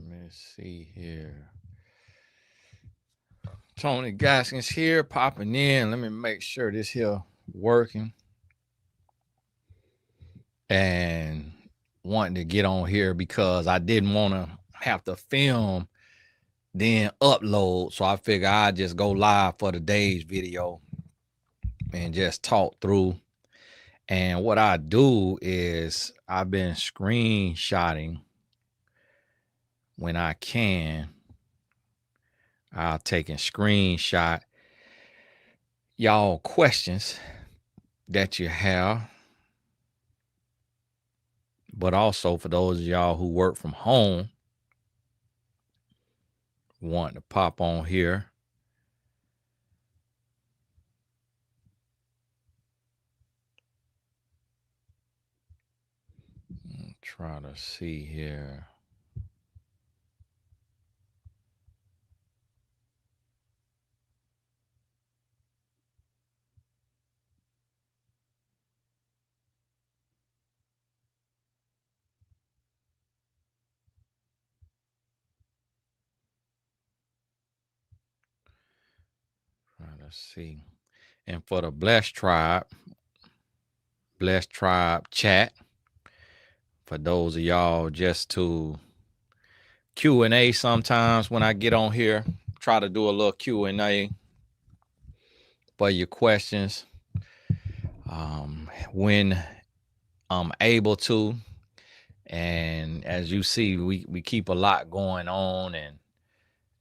me see here. Tony Gaskins here, popping in. Let me make sure this here working. And wanting to get on here because I didn't want to have to film, then upload. So I figure I'd just go live for today's video and just talk through. And what I do is I've been screenshotting when I can. I'll take and screenshot y'all questions that you have. But also for those of y'all who work from home, want to pop on here. Try to see here. Try to see. And for the Blessed Tribe chat, for those of y'all just to Q&A sometimes when I get on here, try to do a little Q&A for your questions when I'm able to. And as you see, we keep a lot going on,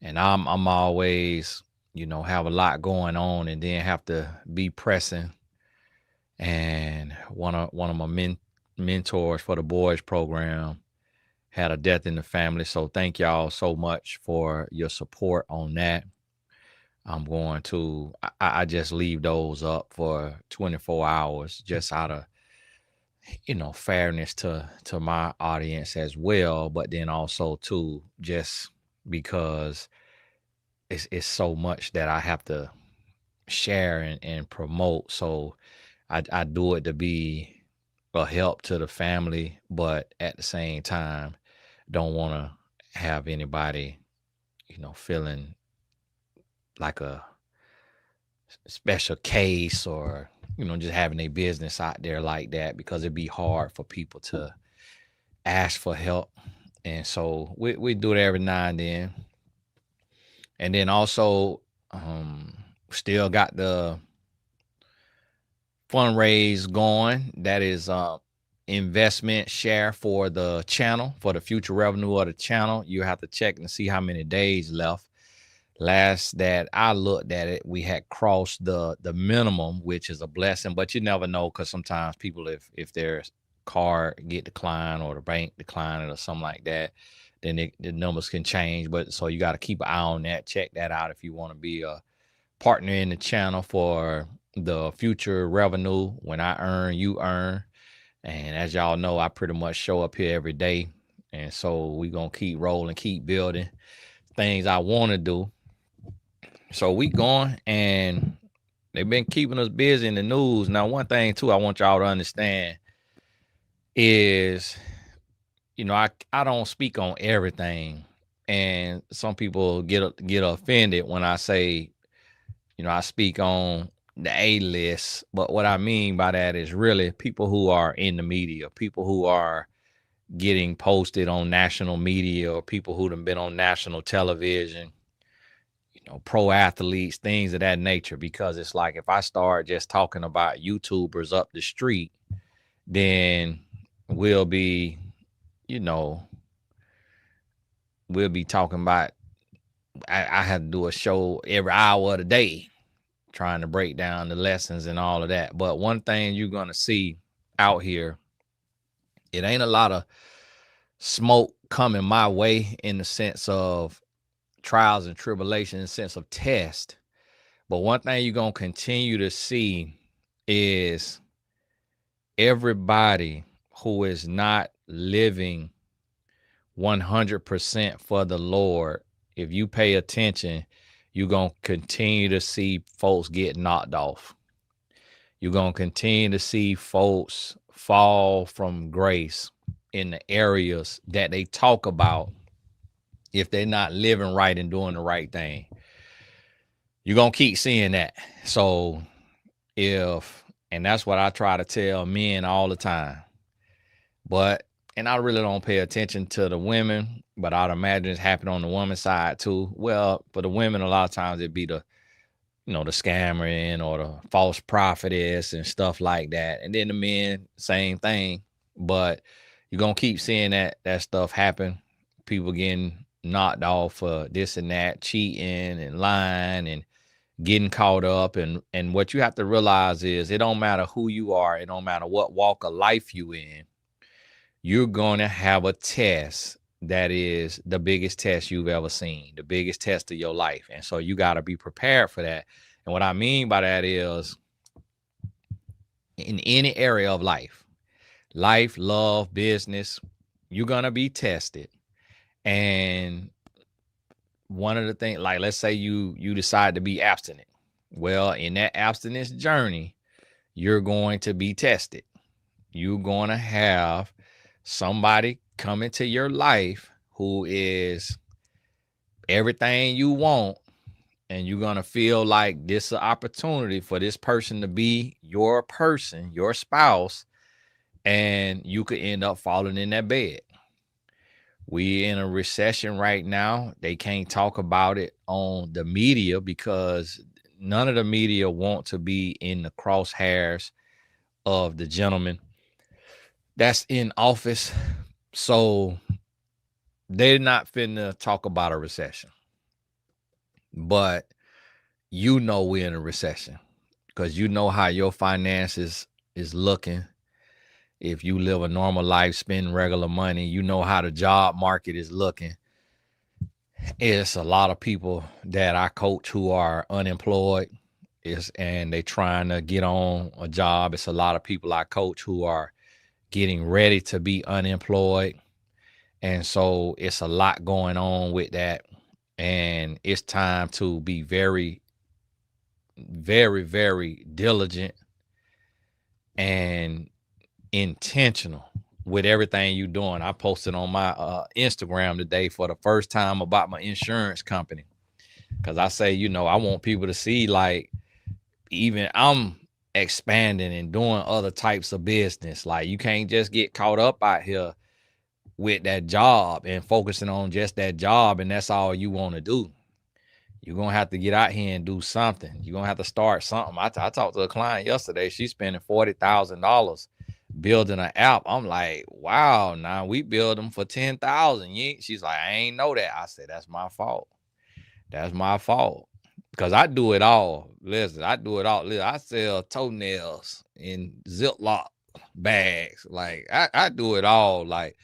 and I'm always, have a lot going on and then have to be pressing. And one of my mentors for the boys program had a death in the family. So thank y'all so much for your support on that. I'm going to, I just leave those up for 24 hours just out of, fairness to my audience as well. But then also too, just because it's so much that I have to share and promote. So I do it to be a help to the family, but at the same time, don't want to have anybody, feeling like a special case or, just having a business out there like that, because it'd be hard for people to ask for help. And so we do it every now and then. And then also, still got the fundraise going. That is investment share for the channel, for the future revenue of the channel. You have to check and see how many days left. Last that I looked at it, we had crossed the minimum, which is a blessing, but you never know, because sometimes people, if their card get declined or the bank declined or something like that, then the numbers can change. But so you got to keep an eye on that. Check that out if you want to be a partner in the channel for the future revenue. When I earn, you earn. And as y'all know, I pretty much show up here every day. And so we going to keep rolling, keep building things I want to do. So we going, and they've been keeping us busy in the news. Now, one thing too, I want y'all to understand is, I don't speak on everything. And some people get offended when I say, I speak on the A-list. But what I mean by that is really people who are in the media, people who are getting posted on national media, or people who have been on national television, pro athletes, things of that nature. Because it's like, if I start just talking about YouTubers up the street, then we'll be talking about, I had to do a show every hour of the day trying to break down the lessons and all of that. But one thing you're going to see out here, it ain't a lot of smoke coming my way in the sense of trials and tribulations, in the sense of test. But one thing you're going to continue to see is everybody who is not living 100% for the Lord. If you pay attention, you're going to continue to see folks get knocked off. You're going to continue to see folks fall from grace in the areas that they talk about if they're not living right and doing the right thing. You're going to keep seeing that. So and that's what I try to tell men all the time. And I really don't pay attention to the women, but I'd imagine it's happening on the woman's side too. Well, for the women, a lot of times it'd be the scammering or the false prophetess and stuff like that. And then the men, same thing. But you're going to keep seeing that stuff happen. People getting knocked off for this and that, cheating and lying and getting caught up. And what you have to realize is it don't matter who you are. It don't matter what walk of life you in. You're going to have a test that is the biggest test you've ever seen, the biggest test of your life. And so you got to be prepared for that. And what I mean by that is in any area of life, love, business, you're going to be tested. And one of the things, like, let's say you decide to be abstinent. Well, in that abstinence journey, you're going to be tested. You're going to have somebody come into your life who is everything you want, and you're going to feel like this is an opportunity for this person to be your person, your spouse, and you could end up falling in that bed. We in a recession right now. They can't talk about it on the media because none of the media want to be in the crosshairs of the gentleman that's in office. So they're not finna talk about a recession. But we're in a recession because how your finances is looking. If you live a normal life, spend regular money, how the job market is looking. It's a lot of people that I coach who are unemployed and they trying to get on a job. It's a lot of people I coach who are getting ready to be unemployed. And so it's a lot going on with that. And it's time to be very, very, very diligent and intentional with everything you're doing. I posted on my Instagram today for the first time about my insurance company. Because I say, I want people to see, like, even I'm expanding and doing other types of business. Like, you can't just get caught up out here with that job and focusing on just that job, and that's all you want to do. You're going to have to get out here and do something. You're going to have to start something. I talked to a client yesterday. She's spending $40,000 building an app. I'm like, wow, now we build them for $10,000. She's like, I ain't know that. I said, that's my fault. That's my fault. Because I do it all. Listen, I do it all. Listen, I sell toenails in Ziploc bags. Like, I do it all. Like,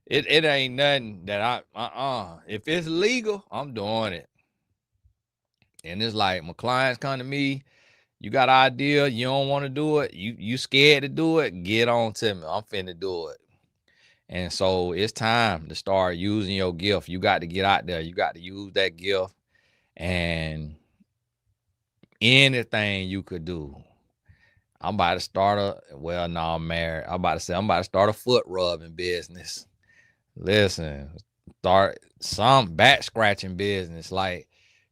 it ain't nothing that if it's legal, I'm doing it. And it's like, my clients come to me, you got an idea, you don't want to do it, you scared to do it, get on to me. I'm finna do it. And so it's time to start using your gift. You got to get out there. You got to use that gift. And anything you could do. I'm about to start I'm married. I'm about to start a foot rubbing business. Listen, start some back scratching business. Like,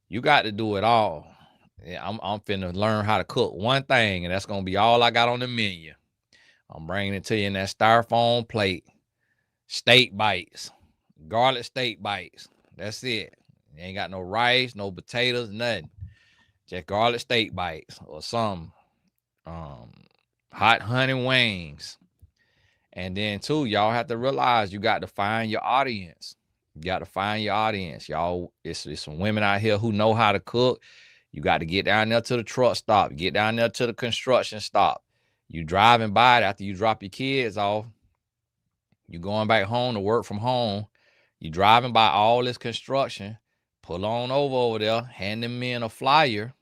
you got to do it all. Yeah, I'm finna learn how to cook one thing, and that's gonna be all I got on the menu. I'm bringing it to you in that styrofoam plate. Steak bites, garlic steak bites. That's it. You ain't got no rice, no potatoes, nothing. Just garlic steak bites or some hot honey wings. And then too, y'all have to realize you got to find your audience. You got to find your audience, y'all. It's some women out here who know how to cook. You got to get down there to the truck stop, get down there to the construction stop. You driving by it after you drop your kids off. You going back home to work from home. You driving by all this construction. Pull on over there, hand them in a flyer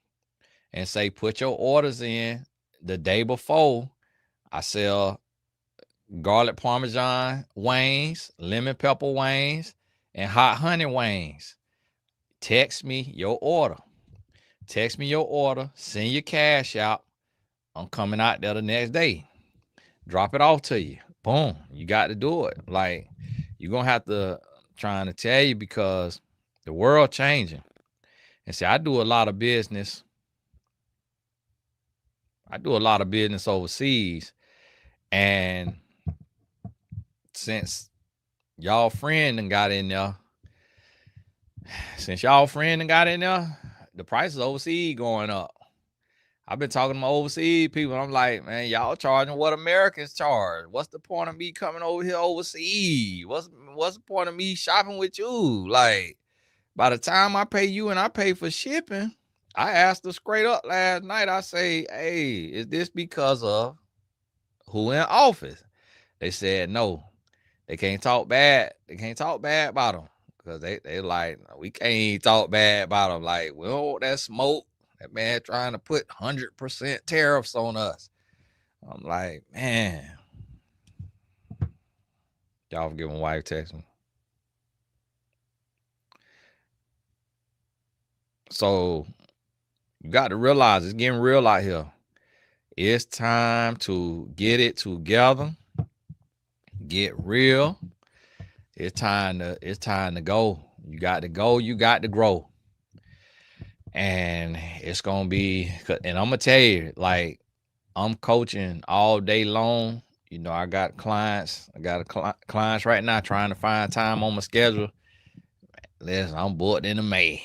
and say, put your orders in the day before. I sell garlic parmesan wings, lemon pepper wings, and hot honey wings. Text me your order. Text me your order. Send your cash out. I'm coming out there the next day. Drop it off to you. Boom. You got to do it. Like, you're going to have to trying to tell you because the world changing. And see, I do a lot of business. I do a lot of business overseas. And since y'all friend and got in there, the prices overseas going up. I've been talking to my overseas people. I'm like, man, y'all charging what Americans charge. What's the point of me coming over here overseas? What's the point of me shopping with you? Like, by the time I pay you and I pay for shipping, I asked her straight up last night. I say, hey, is this because of who in office? They said no. They can't talk bad. They can't talk bad about them because they like, we can't talk bad about them. Like, we don't want that smoke. That man trying to put 100% tariffs on us. I'm like, man. Y'all forgive my wife text me. So you got to realize it's getting real out here. It's time to get it together. Get real. It's time to go. You got to go. You got to grow. And it's gonna be. And I'm gonna tell you, like, I'm coaching all day long. You know, I got clients. I got clients right now trying to find time on my schedule. Listen, I'm booked into May.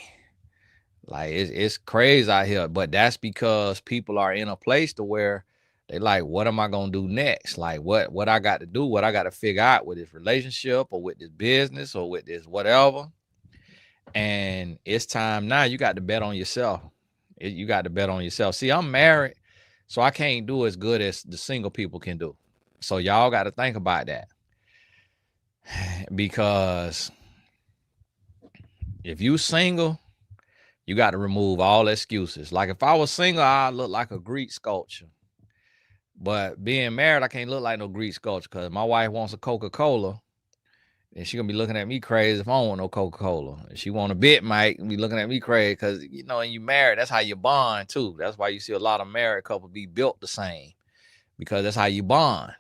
Like, it's crazy out here, but that's because people are in a place to where they like, what am I gonna do next? Like, what I got to do, what I got to figure out with this relationship or with this business or with this whatever. And it's time now. You got to bet on yourself. You got to bet on yourself. See, I'm married, so I can't do as good as the single people can do. So y'all got to think about that. Because if you single, you got to remove all excuses. Like, if I was single, I'd look like a Greek sculpture. But being married, I can't look like no Greek sculpture because my wife wants a Coca-Cola. And she gonna be looking at me crazy if I don't want no Coca-Cola. If she want a bit, Mike, be looking at me crazy because, you know, and you married, that's how you bond too. That's why you see a lot of married couples be built the same, because that's how you bond.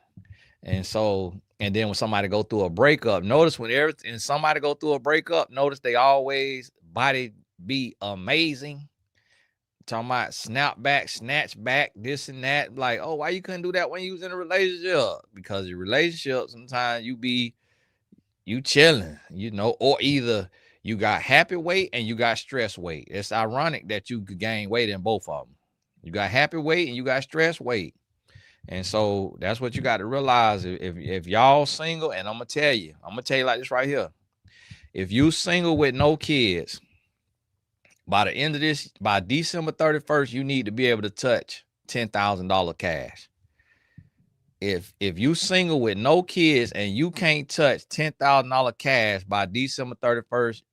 And so, and then when somebody go through a breakup, notice when somebody go through a breakup, notice they always body be amazing. Talking about snap back, snatch back, this and that. Like, oh, why you couldn't do that when you was in a relationship? Because your relationship, sometimes you chilling, you know, or either you got happy weight and you got stress weight. It's ironic that you could gain weight in both of them. You got happy weight and you got stress weight. And so that's what you got to realize. If y'all single, and I'm gonna tell you like this right here. If you single with no kids, by the end of this, by December 31st, you need to be able to touch $10,000 cash. If you single with no kids and you can't touch $10,000 cash by December 31st,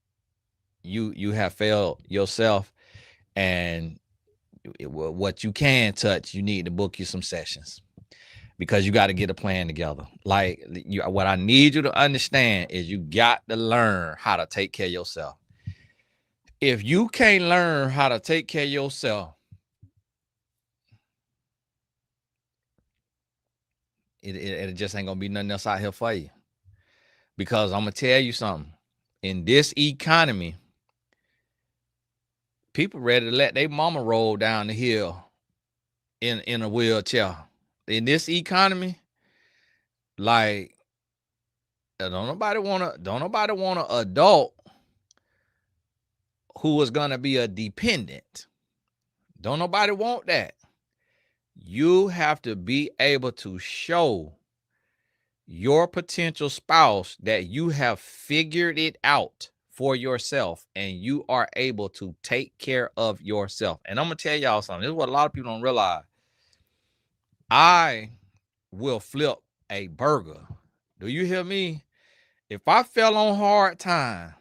you have failed yourself. And what you can touch, you need to book you some sessions, because you got to get a plan together. Like, what I need you to understand is you got to learn how to take care of yourself. If you can't learn how to take care of yourself, it just ain't gonna be nothing else out here for you. Because I'm gonna tell you something. In this economy, people ready to let their mama roll down the hill in a wheelchair. In this economy, like, don't nobody want an adult who is gonna be a dependent. Don't nobody want that. You have to be able to show your potential spouse that you have figured it out for yourself and you are able to take care of yourself. And I'm gonna tell y'all something. This is what a lot of people don't realize. I will flip a burger. Do you hear me? If I fell on hard time,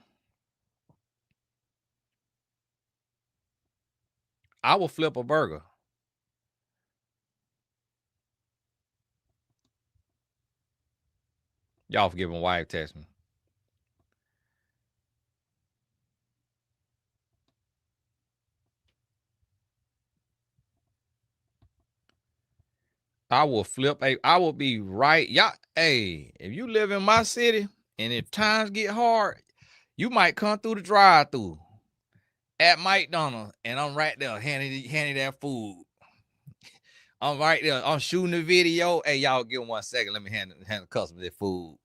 I will flip a burger. Y'all forgive my wife text me. I will be right. Y'all, hey, if you live in my city and if times get hard, You might come through the drive-through at McDonald's, and I'm right there handing that food. I'm right there. I'm shooting the video. Hey, y'all, give me 1 second. Let me hand the customer their food.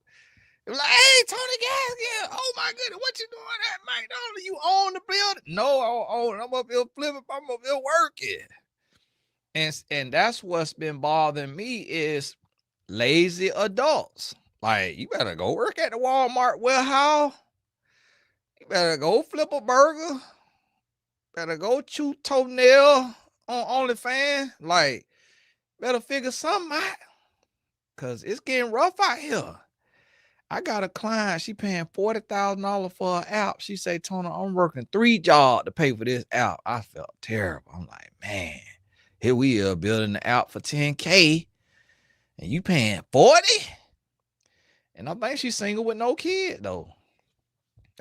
It was like, hey, Tony Gaskin. Oh my goodness, what you doing at McDonald's? You own the building? No, I'm up here flipping. I'm up here working. And that's what's been bothering me is lazy adults. Like, you better go work at the Walmart warehouse. You better go flip a burger. Better go chew toenail on OnlyFans. Like, better figure something out. Cause it's getting rough out here. I got a client, she paying $40,000 for an app. She say, Tony, I'm working 3 jobs to pay for this app. I felt terrible. I'm like, man, here we are building the app for $10K and you paying 40? And I think she's single with no kid though.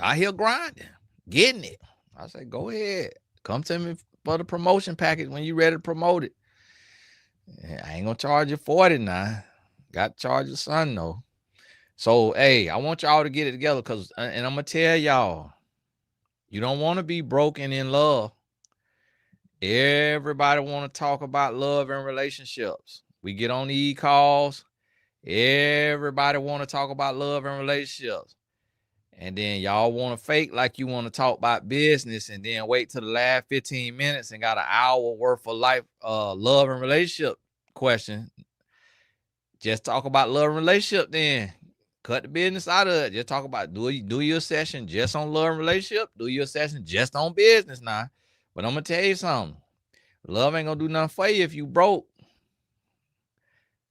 Out here grinding, getting it. I say, go ahead. Come to me for the promotion package when you ready to promote it. I ain't gonna charge you 40 now. Got to charge your son though. So, hey, I want y'all to get it together because, and I'm going to tell y'all, you don't want to be broken in love. Everybody want to talk about love and relationships. We get on the calls. Everybody want to talk about love and relationships. And then y'all want to fake like you want to talk about business and then wait till the last 15 minutes and got an hour worth of life, love and relationship question. Just talk about love and relationship then. Cut the business out of it. Just talk about do your session just on love and relationship. Do your session just on business now. But I'm gonna tell you something. Love ain't gonna do nothing for you if you broke.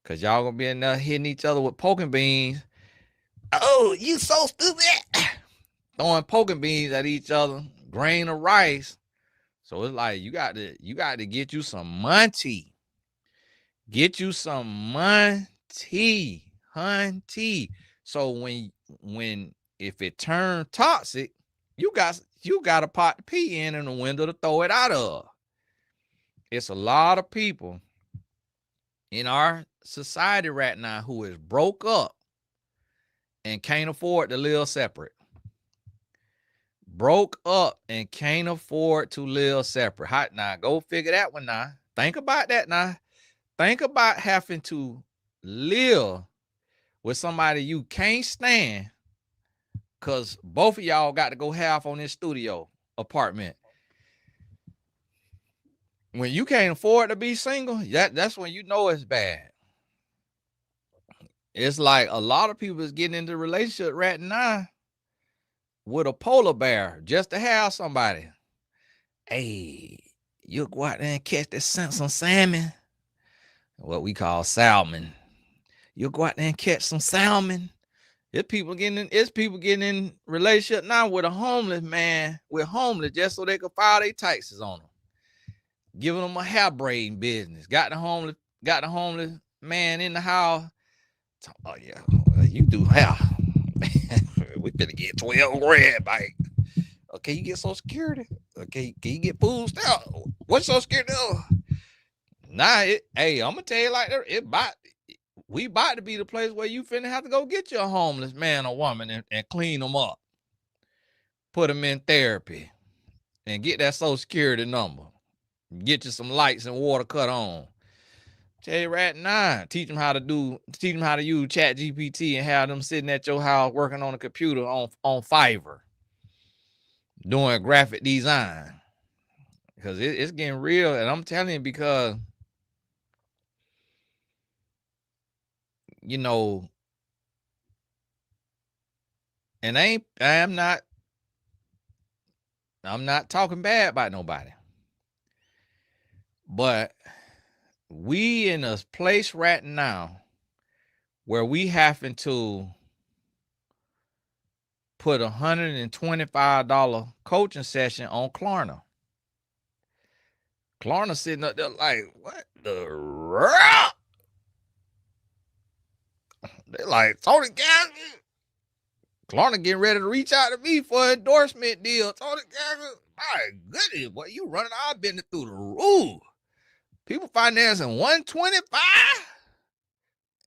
Cause y'all gonna be in there hitting each other with poking beans. Oh, you so stupid. Throwing poking beans at each other, grain of rice. So it's like you got to get you some money. Get you some money, hunty. So when if it turns toxic, you got a pot to pee in and a window to throw it out of. It's a lot of people in our society right now who is broke up and can't afford to live separate. Broke up and can't afford to live separate. Hot now, go figure that one now. Think about that now. Think about having to live with somebody you can't stand because both of y'all got to go half on this studio apartment. When you can't afford to be single, that's when you know it's bad. It's like a lot of people is getting into a relationship right now with a polar bear just to have somebody. Hey, you'll go out there and catch some salmon. What we call salmon. You'll go out there and catch some salmon. It's people getting in relationship now with a homeless man, just so they can file their taxes on them. Giving them a hair braiding business. Got the homeless man in the house. Oh yeah, you do hair. We finna get 12 grand, Mike. Okay, you get Social Security. Okay, can you get food stamp? What's Social Security? Nah, hey, I'm gonna tell you like that. We about to be the place where you finna have to go get your homeless man or woman and clean them up. Put them in therapy and get that Social Security number. Get you some lights and water cut on. Tell you right now, teach them how to use ChatGPT and have them sitting at your house working on a computer on Fiverr doing graphic design. Because it's getting real, and I'm telling you because you know, and I'm not talking bad about nobody. But we in a place right now where we having to put $125 coaching session on Klarna. Klarna sitting up there like, what the rock? They're like, Tony Gaskin. Klarna getting ready to reach out to me for an endorsement deal. Tony Gaskin, my goodness, boy, you running our business through the roof. People financing 125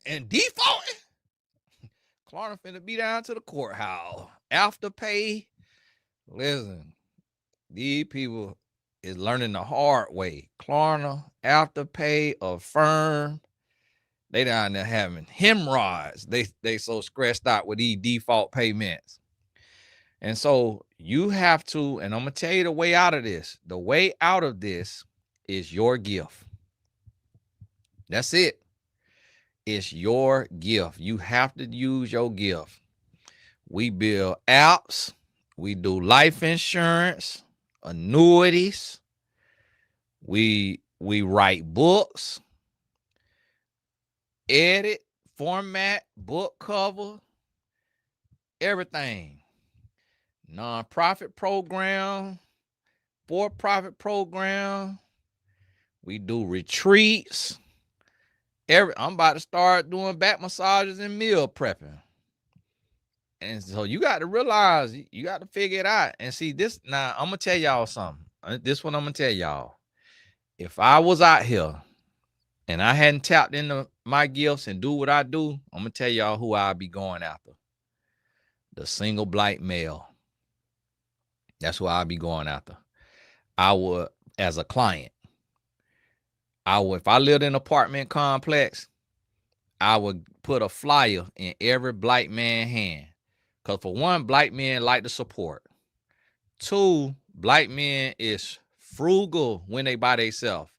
and defaulting. Klarna finna be down to the courthouse. Afterpay, Listen, these people is learning the hard way. Klarna, Afterpay, Affirm, they down there having hemorrhoids. They so stressed out with these default payments. And so you have to, and I'm gonna tell you the way out of this. The way out of this is your gift. That's it. It's your gift. You have to use your gift. We build apps, we do life insurance, annuities, we write books, edit, format, book cover, everything. Nonprofit program, for-profit program. We do retreats. I'm about to start doing back massages and meal prepping. And so you got to realize, you got to figure it out. And see this, now I'm going to tell y'all something. This one I'm going to tell y'all. If I was out here and I hadn't tapped into my gifts and do what I do, I'm going to tell y'all who I'll be going after. The single black male. That's who I'll be going after. I would, as a client, if I lived in an apartment complex, I would put a flyer in every black man's hand. Because for one, black men like to support. Two, black men is frugal when they buy themselves.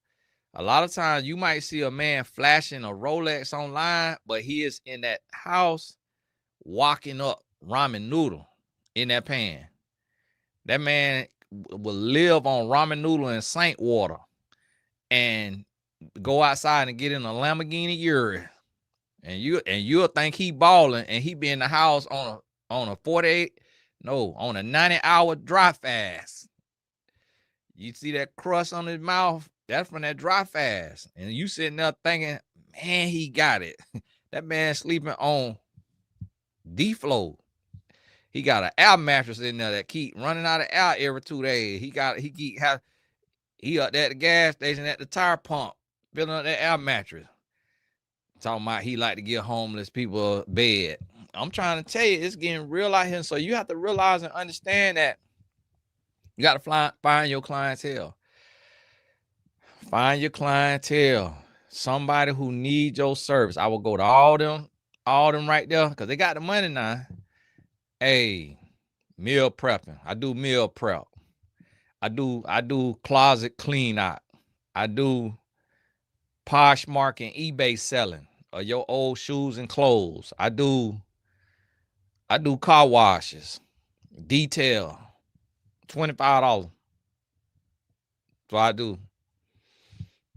A lot of times you might see a man flashing a Rolex online, but he is in that house walking up ramen noodle in that pan. That man will live on ramen noodle and saint water and go outside and get in a Lamborghini Urus. And you'll think he balling, and he be in the house on a 90-hour dry fast. You see that crust on his mouth? That's from that dry fast. And you sitting there thinking, man, he got it. That man sleeping on D-Flow. He got an air mattress in there that keep running out of air every 2 days. He up at the gas station at the tire pump, filling up that air mattress. Talking about he like to give homeless people a bed. I'm trying to tell you, it's getting real out here. So you have to realize and understand that you got to find your clientele. Find your clientele. Somebody who needs your service. I will go to all them right there because they got the money now. Hey, meal prepping. I do meal prep. I do closet clean out. I do Poshmark and eBay selling of your old shoes and clothes. I do car washes, detail, $25. So I do.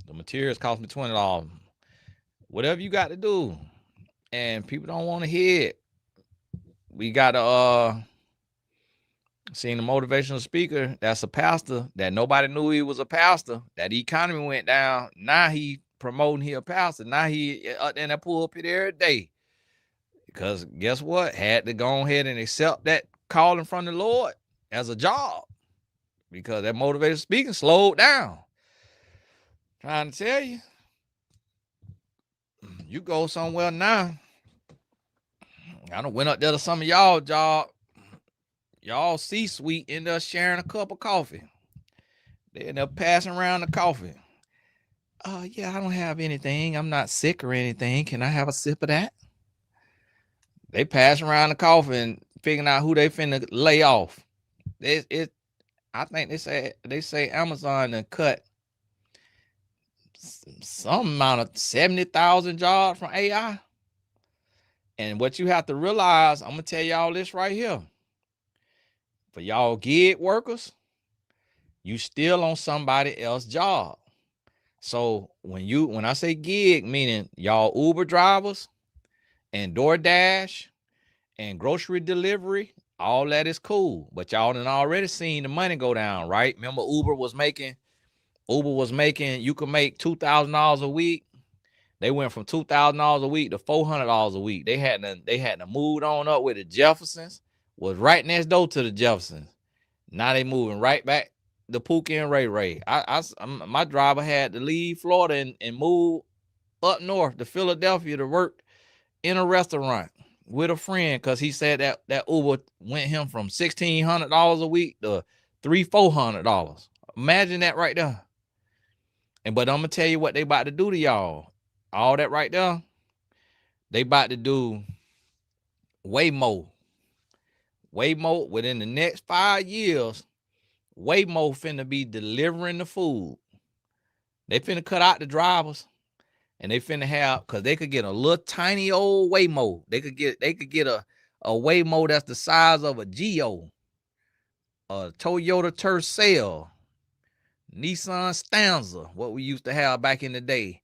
The materials cost me $20. Whatever you got to do. And people don't want to hear it. We got to seen a motivational speaker that's a pastor that nobody knew he was a pastor. That the economy went down. Now he promoting he a pastor. Now he up in that pulpit every day. Because guess what? Had to go ahead and accept that calling from the Lord as a job. Because that motivational speaking slowed down. Trying to tell you. You go somewhere now. I done went up there to some of y'all job. Y'all C-suite end up sharing a cup of coffee. They end up passing around the coffee. Yeah, I don't have anything. I'm not sick or anything. Can I have a sip of that? They pass around the coffee and figuring out who they finna lay off. I think they say Amazon done cut some amount of 70,000 jobs from AI. And what you have to realize, I'm gonna tell y'all this right here. For y'all gig workers, you still on somebody else's job. So when I say gig, meaning y'all Uber drivers and DoorDash and grocery delivery, all that is cool. But y'all done already seen the money go down, right? Remember Uber was making, you could make $2,000 a week. They went from $2,000 a week to $400 a week. They had to move on up with the Jeffersons. Was right next door to the Jeffersons. Now they moving right back to Pookie and Ray Ray. My driver had to leave Florida and move up north to Philadelphia to work in a restaurant. with a friend because he said that Uber went him from $1,600 a week to $300-400. Imagine that right there. But I'm gonna tell you what they about to do to y'all. All that right there, they about to do way more. Waymo, within the next 5 years, Waymo finna be delivering the food. They finna cut out the drivers, and they finna have, cause they could get a little tiny old Waymo. They could get a Waymo that's the size of a Geo, a Toyota Tercel, Nissan Stanza, what we used to have back in the day.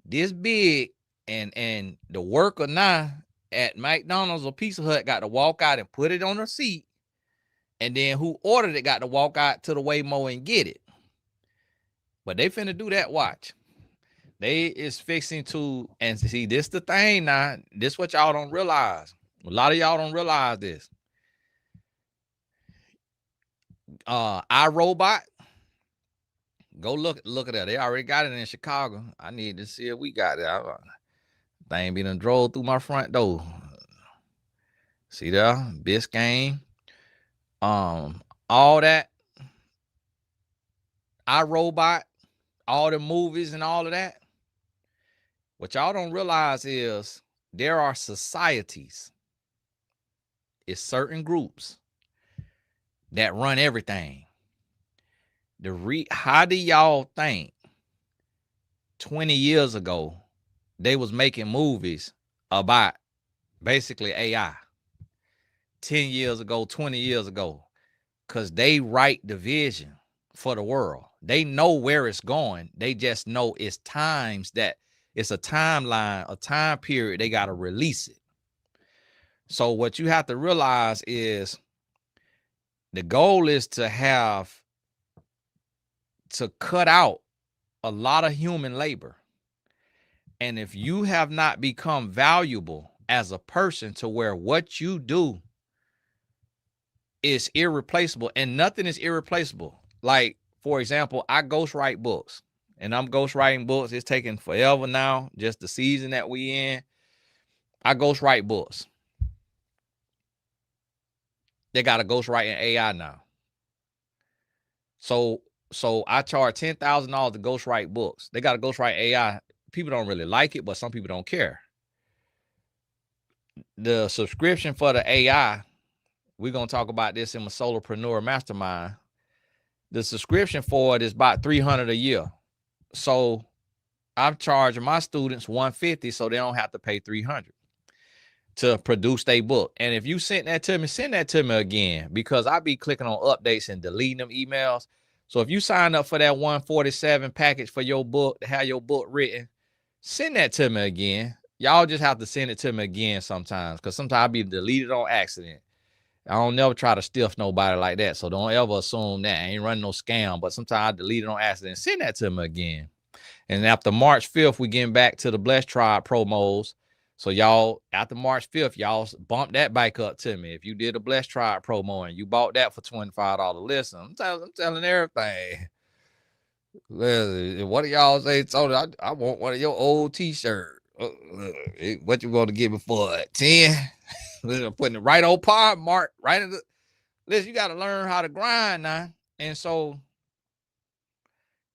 This big, and the worker now at McDonald's or Pizza Hut got to walk out and put it on her seat. And then who ordered it got to walk out to the Waymo and get it. But they finna do that, watch. They is fixing to, and see, this the thing now. This what y'all don't realize. A lot of y'all don't realize this. iRobot, go look at that. They already got it in Chicago. I need to see if we got it. Thing be done drove through my front door. See there, Biscayne. All that. iRobot, all the movies and all of that. What y'all don't realize is there are societies. It's certain groups that run everything. How do y'all think 20 years ago they was making movies about basically AI? 10 years ago, 20 years ago, because they write the vision for the world. They know where it's going. They just know it's times that it's a timeline, a time period. They got to release it. So what you have to realize is the goal is to cut out a lot of human labor. And if you have not become valuable as a person to where what you do is irreplaceable, and nothing is irreplaceable. Like, for example, I ghostwrite books, and I'm ghostwriting books. It's taking forever now, just the season that we in. I ghostwrite books. They got a ghostwriting AI now. So I charge $10,000 to ghostwrite books. They got a ghostwrite AI. People don't really like it, but some people don't care. The subscription for the AI, we're going to talk about this in my Solopreneur Mastermind. The subscription for it is about $300 a year. So I'm charging my students $150 so they don't have to pay $300 to produce their book. And if you send that to me again, because I be clicking on updates and deleting them emails. So if you sign up for that $147 package for your book to have your book written, send that to me again. Y'all just have to send it to me again sometimes, because sometimes I be deleted on accident. I don't never try to stiff nobody like that. So don't ever assume that. I ain't running no scam, but sometimes I delete it on accident. Send that to me again. And after March 5th, we getting back to the Blessed Tribe promos. So y'all, after March 5th, y'all bump that bike up to me. If you did a Blessed Tribe promo and you bought that for $25, listen, I'm telling everything. Listen, what do y'all say? Tony, I want one of your old t-shirts. What you going to give me for it? 10? Putting it right on par, Mark. Right in the listen, you got to learn how to grind now. And so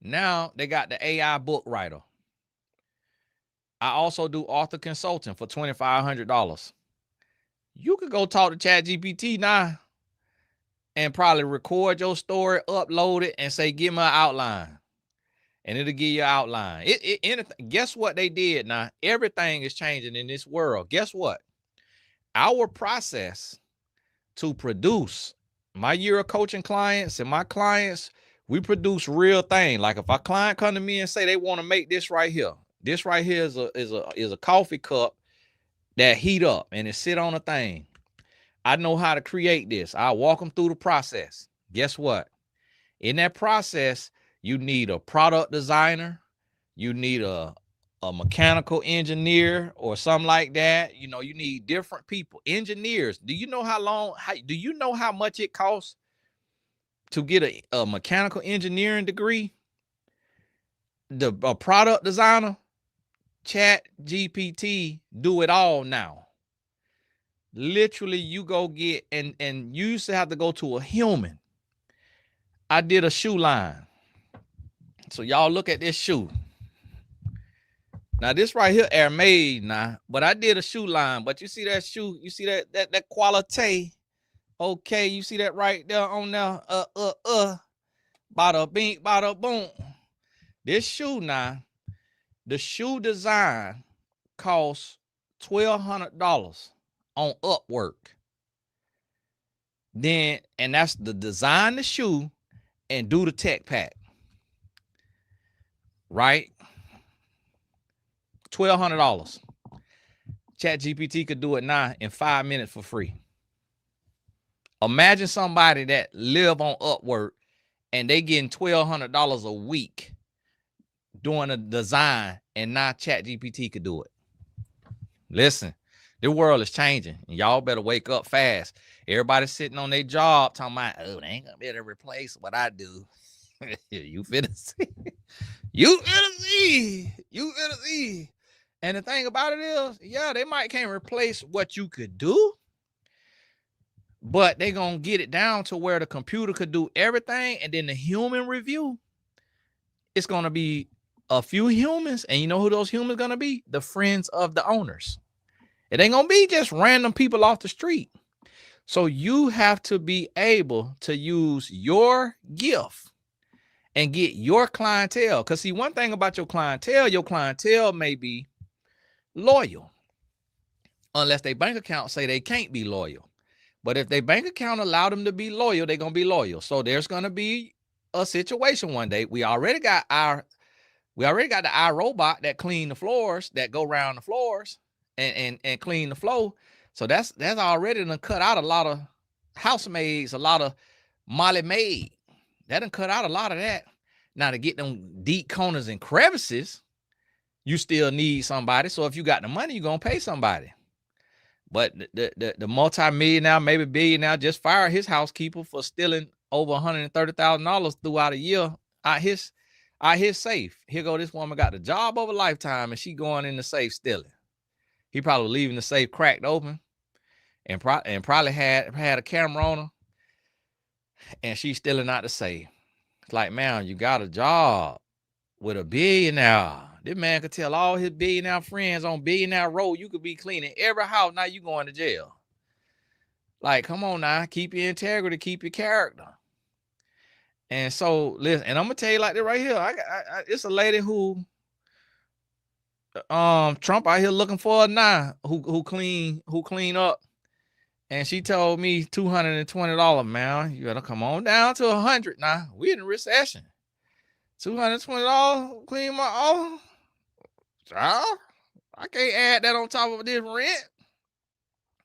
now they got the AI book writer. I also do author consulting for $2,500. You could go talk to ChatGPT now and probably record your story, upload it, and say, give me an outline. And it'll give you an outline. Guess what they did now? Everything is changing in this world. Guess what? Our process to produce, my year of coaching clients and my clients, we produce real thing. Like if a client come to me and say they want to make this right here. This right here is a coffee cup that heat up and it sit on a thing. I know how to create this. I walk them through the process. Guess what? In that process, you need a product designer. You need a mechanical engineer or something like that. You know, you need different people. Engineers. Do you know do you know how much it costs to get a mechanical engineering degree? A product designer, ChatGPT do it all now. Literally, you go get, and you used to have to go to a human. I did a shoe line. So y'all look at this shoe. Now this right here air made now, but I did a shoe line. But you see that shoe, you see that quality. Okay, you see that right there on there. Bada bing, bada boom. This shoe now, the shoe design costs $1,200 on Upwork. Then, and that's the design the shoe and do the tech pack. Right? $1,200. ChatGPT could do it now in 5 minutes for free. Imagine somebody that live on Upwork and they getting $1,200 a week doing a design, and now ChatGPT could do it. Listen, the world is changing, and y'all better wake up fast. Everybody's sitting on their job talking about, oh, they ain't gonna be able to replace what I do. You finna see. You finna see. And the thing about it is, yeah, they might can't replace what you could do, but they gonna get it down to where the computer could do everything, and then the human review, it's gonna be a few humans, and you know who those humans gonna be? The friends of the owners. It ain't gonna be just random people off the street. So you have to be able to use your gift and get your clientele. Because see, one thing about your clientele may be loyal, unless their bank account say they can't be loyal. But if their bank account allow them to be loyal, they're gonna be loyal. So there's gonna be a situation one day. We already got the iRobot that clean the floors, that go around the floors and clean the floor. So that's already done cut out a lot of housemaids, a lot of Molly maid. That done cut out a lot of that. Now to get them deep corners and crevices, you still need somebody. So if you got the money, you're gonna pay somebody. But the multi-millionaire, maybe billionaire, just fired his housekeeper for stealing over $130,000 throughout a year out his safe. Here go this woman got the job of a lifetime, and she going in the safe stealing. He probably leaving the safe cracked open, and probably had a camera on her, and she's stealing out the safe. It's like, man, you got a job with a billionaire. This man could tell all his billionaire friends on Billionaire Road, you could be cleaning every house. Now you going to jail. Like, come on now, keep your integrity, keep your character. And so, listen, and I'm gonna tell you like this right here. It's a lady who Trump out here looking for her now, who clean up. And she told me $220, man. You gotta come on down to 100 now. We in a recession. $220 clean my office. Child, I can't add that on top of this rent.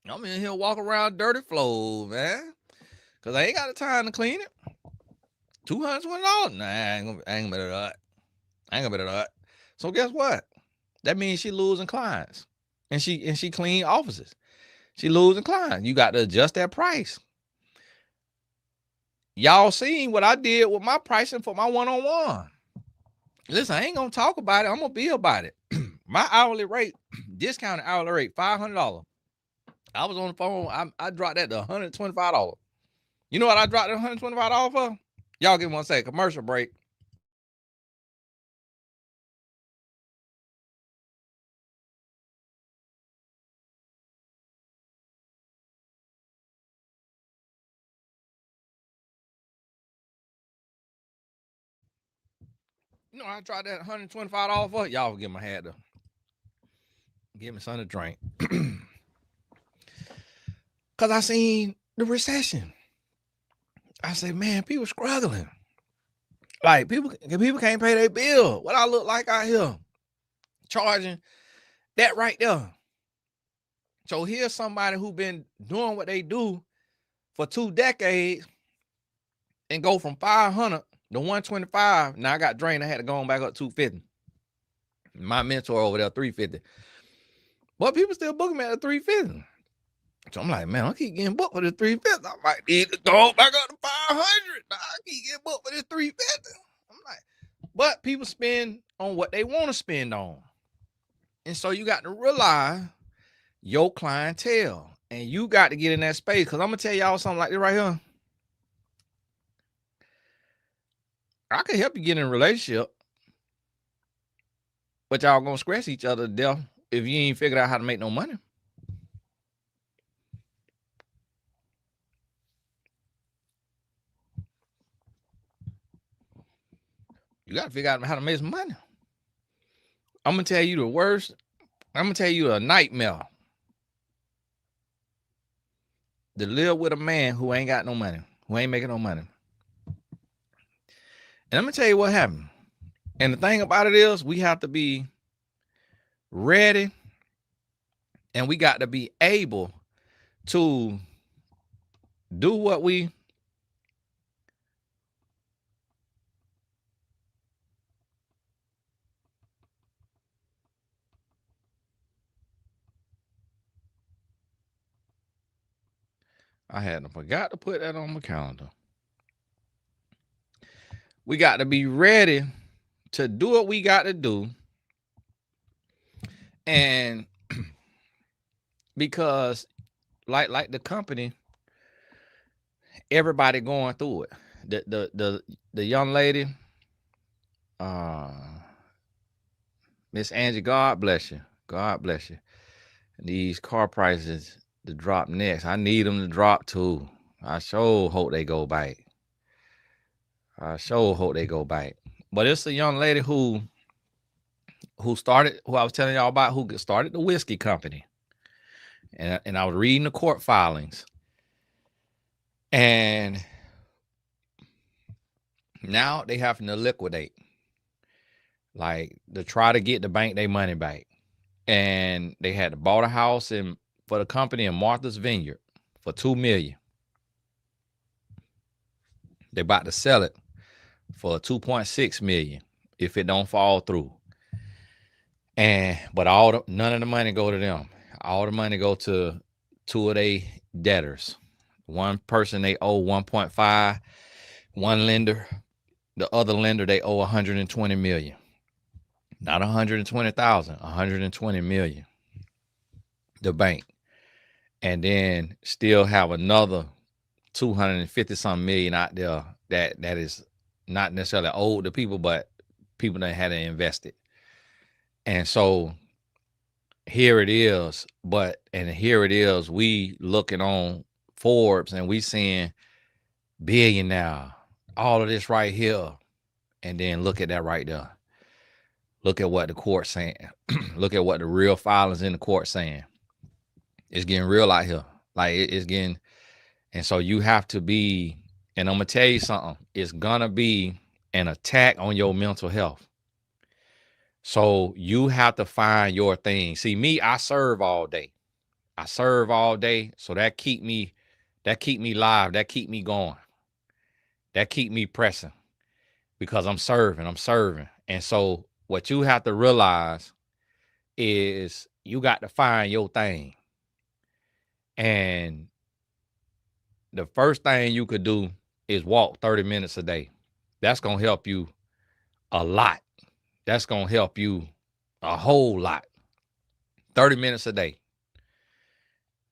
I'm in here walking around dirty floors, man. Cause I ain't got the time to clean it. $220? Nah, I ain't gonna better that. I ain't gonna better that. So guess what? That means she losing clients. And she clean offices. She losing clients. You got to adjust that price. Y'all seen what I did with my pricing for my one-on-one. Listen, I ain't gonna talk about it. I'm gonna be about it. My hourly rate, discounted hourly rate, $500. I was on the phone. I dropped that to $125. You know what I dropped that $125 for? Y'all give me one second. Commercial break. You know I dropped that $125 for? Y'all give my hat to give me something to drink. Cause I seen the recession. I said, man, people struggling. Like people can't pay their bill. What I look like out here charging that right there. So here's somebody who been doing what they do for 2 decades and go from 500 to 125. Now I got drained. I had to go on back up 250. My mentor over there 350. But people still booking me at 350. So I'm like, man, I keep getting booked for this 350. I might need to go back up to 500. I keep getting booked for this 350. I'm like, but people spend on what they want to spend on. And so you got to realize your clientele. And you got to get in that space. Because I'm going to tell y'all something like this right here. I can help you get in a relationship, but y'all going to scratch each other to death if you ain't figured out how to make no money. You got to figure out how to make some money. I'm going to tell you the worst. I'm going to tell you a nightmare. To live with a man who ain't got no money, who ain't making no money. And I'm going to tell you what happened. And the thing about it is we have to be ready and we got to be able to do what we forgot to put that on my calendar. We got to be ready to do what we got to do. And because like the company, everybody going through it. The young lady, Miss Angie, God bless you. God bless you. These car prices to drop next. I need them to drop too. I sure hope they go back. But it's a young lady who started, who I was telling y'all about, who started the whiskey company. And I was reading the court filings. And now they having to liquidate. Like to try to get the bank their money back. And they had bought a house for the company in Martha's Vineyard for $2 million. They about to sell it for $2.6 million if it don't fall through. But none of the money go to them. All the money go to two of their debtors. One person they owe 1.5. One lender, the other lender they owe 120 million. Not 120,000, 120 million. The bank. And then still have another 250 something million out there that is not necessarily owed to people, but people that had to invest it. And so here it is, we looking on Forbes and we seeing billionaire, all of this right here. And then look at that right there. Look at what the court's saying. Look at what the real filings in the court saying. It's getting real out here. Like it's getting, and so you have to be, and I'm gonna tell you something, it's gonna be an attack on your mental health. So you have to find your thing. See, me, I serve all day. So that keep me live. That keep me going. That keep me pressing because I'm serving. And so what you have to realize is you got to find your thing. And the first thing you could do is walk 30 minutes a day. That's going to help you a lot. That's going to help you a whole lot. 30 minutes a day.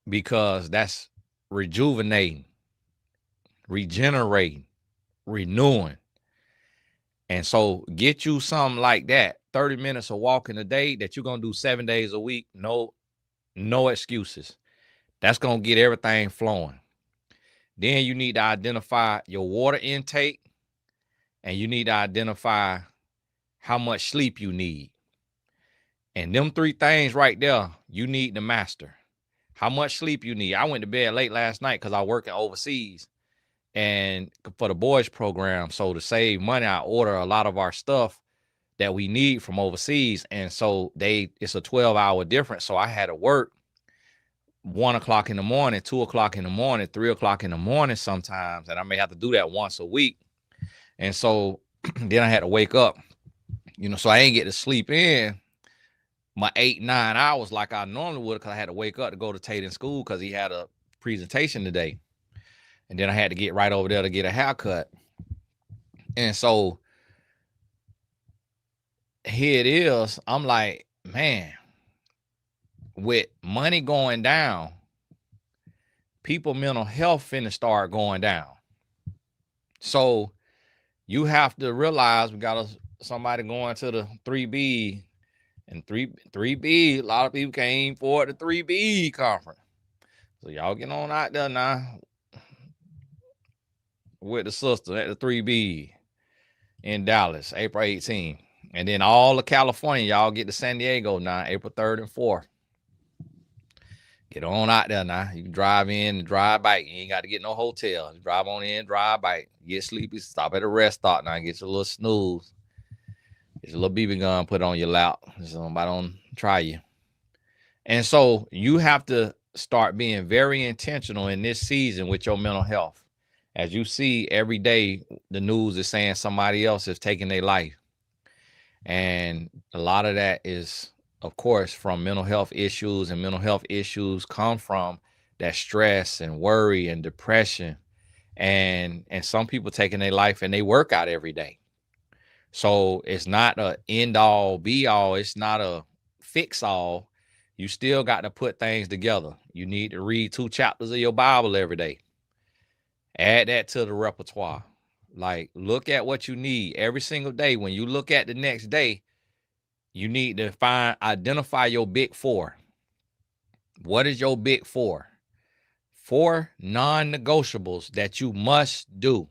Because that's rejuvenating, regenerating, renewing. And so get you something like that, 30 minutes of walking a day that you're going to do 7 days a week. No excuses. That's going to get everything flowing. Then you need to identify your water intake and you need to identify how much sleep you need. And them 3 things right there, you need to master. How much sleep you need. I went to bed late last night because I work overseas and for the boys program. So to save money, I order a lot of our stuff that we need from overseas. And so it's a 12-hour difference. So I had to work 1 o'clock in the morning, 2 o'clock in the morning, 3 o'clock in the morning sometimes. And I may have to do that once a week. And so then I had to wake up, so I ain't get to sleep in my 8-9 hours like I normally would, because I had to wake up to go to Tate in school because he had a presentation today. And then I had to get right over there to get a haircut. And so here it is. I'm like, man, with money going down, people mental health finna start going down. So you have to realize we got somebody going to the 3B, and 3B, a lot of people can't afford the 3B conference. So y'all get on out there now with the sister at the 3B in Dallas, April 18th. And then all of California, y'all get to San Diego now, April 3rd and 4th. Get on out there now. You can drive in and drive back. You ain't got to get no hotel. You drive on in, drive back. Get sleepy, stop at a rest stop now. Get your little snooze. Get your little BB gun, put on your lap. Somebody don't try you. And so you have to start being very intentional in this season with your mental health. As you see every day, the news is saying somebody else is taking their life. And a lot of that is, of course, from mental health issues, and mental health issues come from that stress and worry and depression, and some people taking their life, and they work out every day. So it's not a end all be all. It's not a fix all. You still got to put things together. You need to read 2 chapters of your Bible every day. Add that to the repertoire. Like, look at what you need every single day. When you look at the next day, you need to identify your big 4. What is your big 4? 4 non-negotiables that you must do.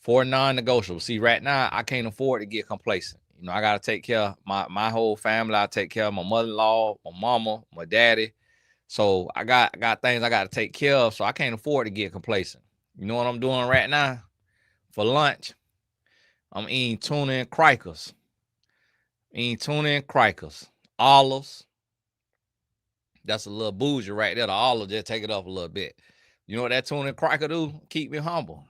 4 non-negotiables. See, right now, I can't afford to get complacent. You know, I got to take care of my whole family. I take care of my mother-in-law, my mama, my daddy. So I got things I got to take care of. So I can't afford to get complacent. You know what I'm doing right now? For lunch, I'm eating tuna and crackers. Olives. That's a little bougie right there. The olive, just take it up a little bit. You know what that tuna and cracker do? Keep me humble.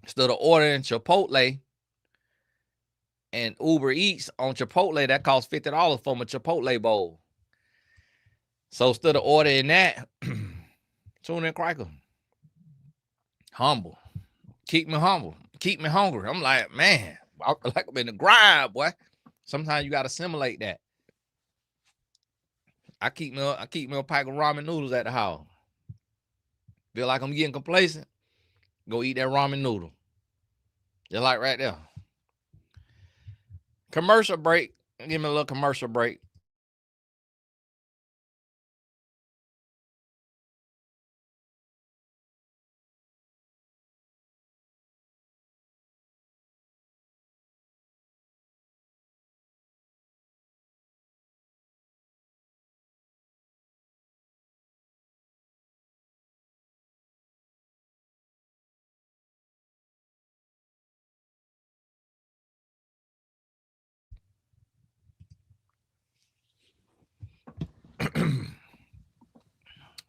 Instead of ordering Chipotle and Uber Eats on Chipotle, that costs $50 for my Chipotle bowl. So instead of ordering that, tuna and cracker. Humble. Keep me humble. Keep me hungry. I'm like, man, I feel like I'm in the grind, boy. Sometimes you got to assimilate that. I keep me a pack of ramen noodles at the house. Feel like I'm getting complacent, go eat that ramen noodle. Just like right there. Commercial break. Give me a little commercial break.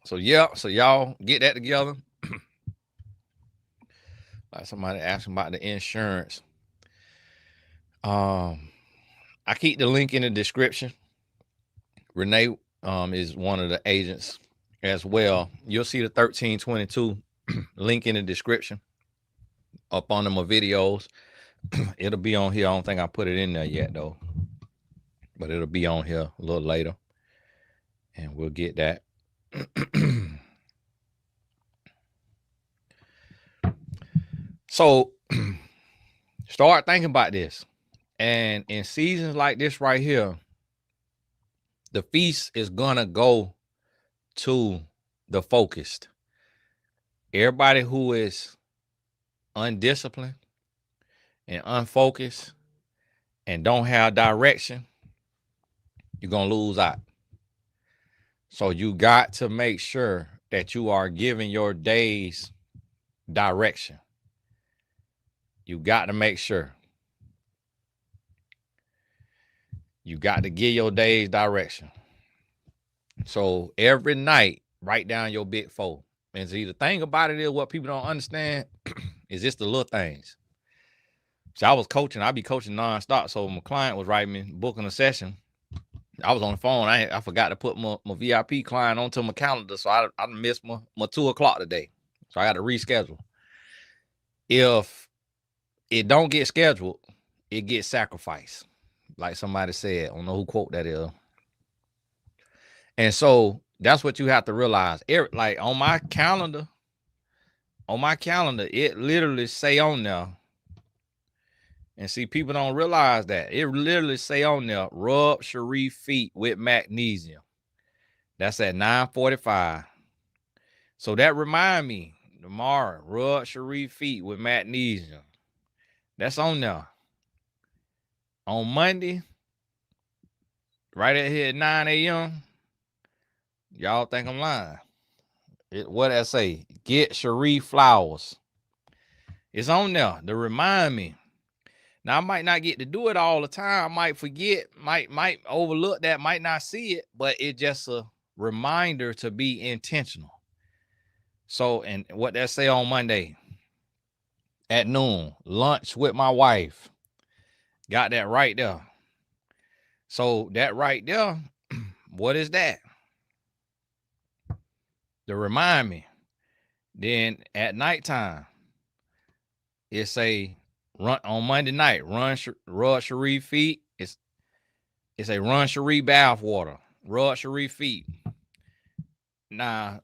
So y'all get that together. Like somebody asking about the insurance. I keep the link in the description. Renee is one of the agents as well. You'll see the 1322 link in the description up on my videos. It'll be on here. I don't think I put it in there yet though, but it'll be on here a little later, and we'll get that. So start thinking about this. And in seasons like this right here, the feast is gonna go to the focused. Everybody who is undisciplined and unfocused and don't have direction, you're gonna lose out. So you got to make sure that you are giving your days direction. You got to make sure. You got to give your days direction. So every night, write down your big 4. And see, the thing about it is, what people don't understand is just the little things. So I was coaching. I be coaching nonstop. So my client was writing me, booking a session. I was on the phone. I forgot to put my VIP client onto my calendar. So I missed my 2 o'clock today. So I got to reschedule. If it don't get scheduled, it gets sacrificed. Like somebody said, I don't know who quote that is. And so That's what you have to realize. Like on my calendar, it literally say on there. And see, people don't realize that. It literally say on there, rub Sharif feet with magnesium. That's at 9:45. So that remind me, tomorrow, rub Sharif feet with magnesium. That's on there. On Monday, right at here at 9 a.m., y'all think I'm lying. What I say? Get Sharif flowers. It's on there to remind me. Now I might not get to do it all the time. I might forget, might overlook that, might not see it, but it's just a reminder to be intentional. So, and what that say on Monday at noon, lunch with my wife. Got that right there. So that right there, what is that? To remind me. Then at nighttime, it say run on Monday night, rub Sharif feet. It's a run Sharif bath water, rub Sharif feet. Now,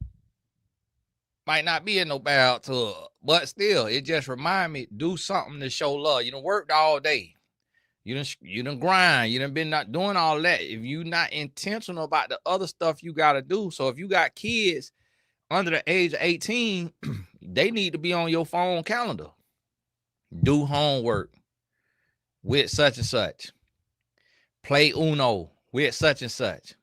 might not be in no bathtub, but still, it just remind me, do something to show love. You done worked all day. You done grind. You done been not doing all that. If you not intentional about the other stuff you got to do. So if you got kids under the age of 18, they need to be on your phone calendar. Do homework with such and such. Play Uno with such and such.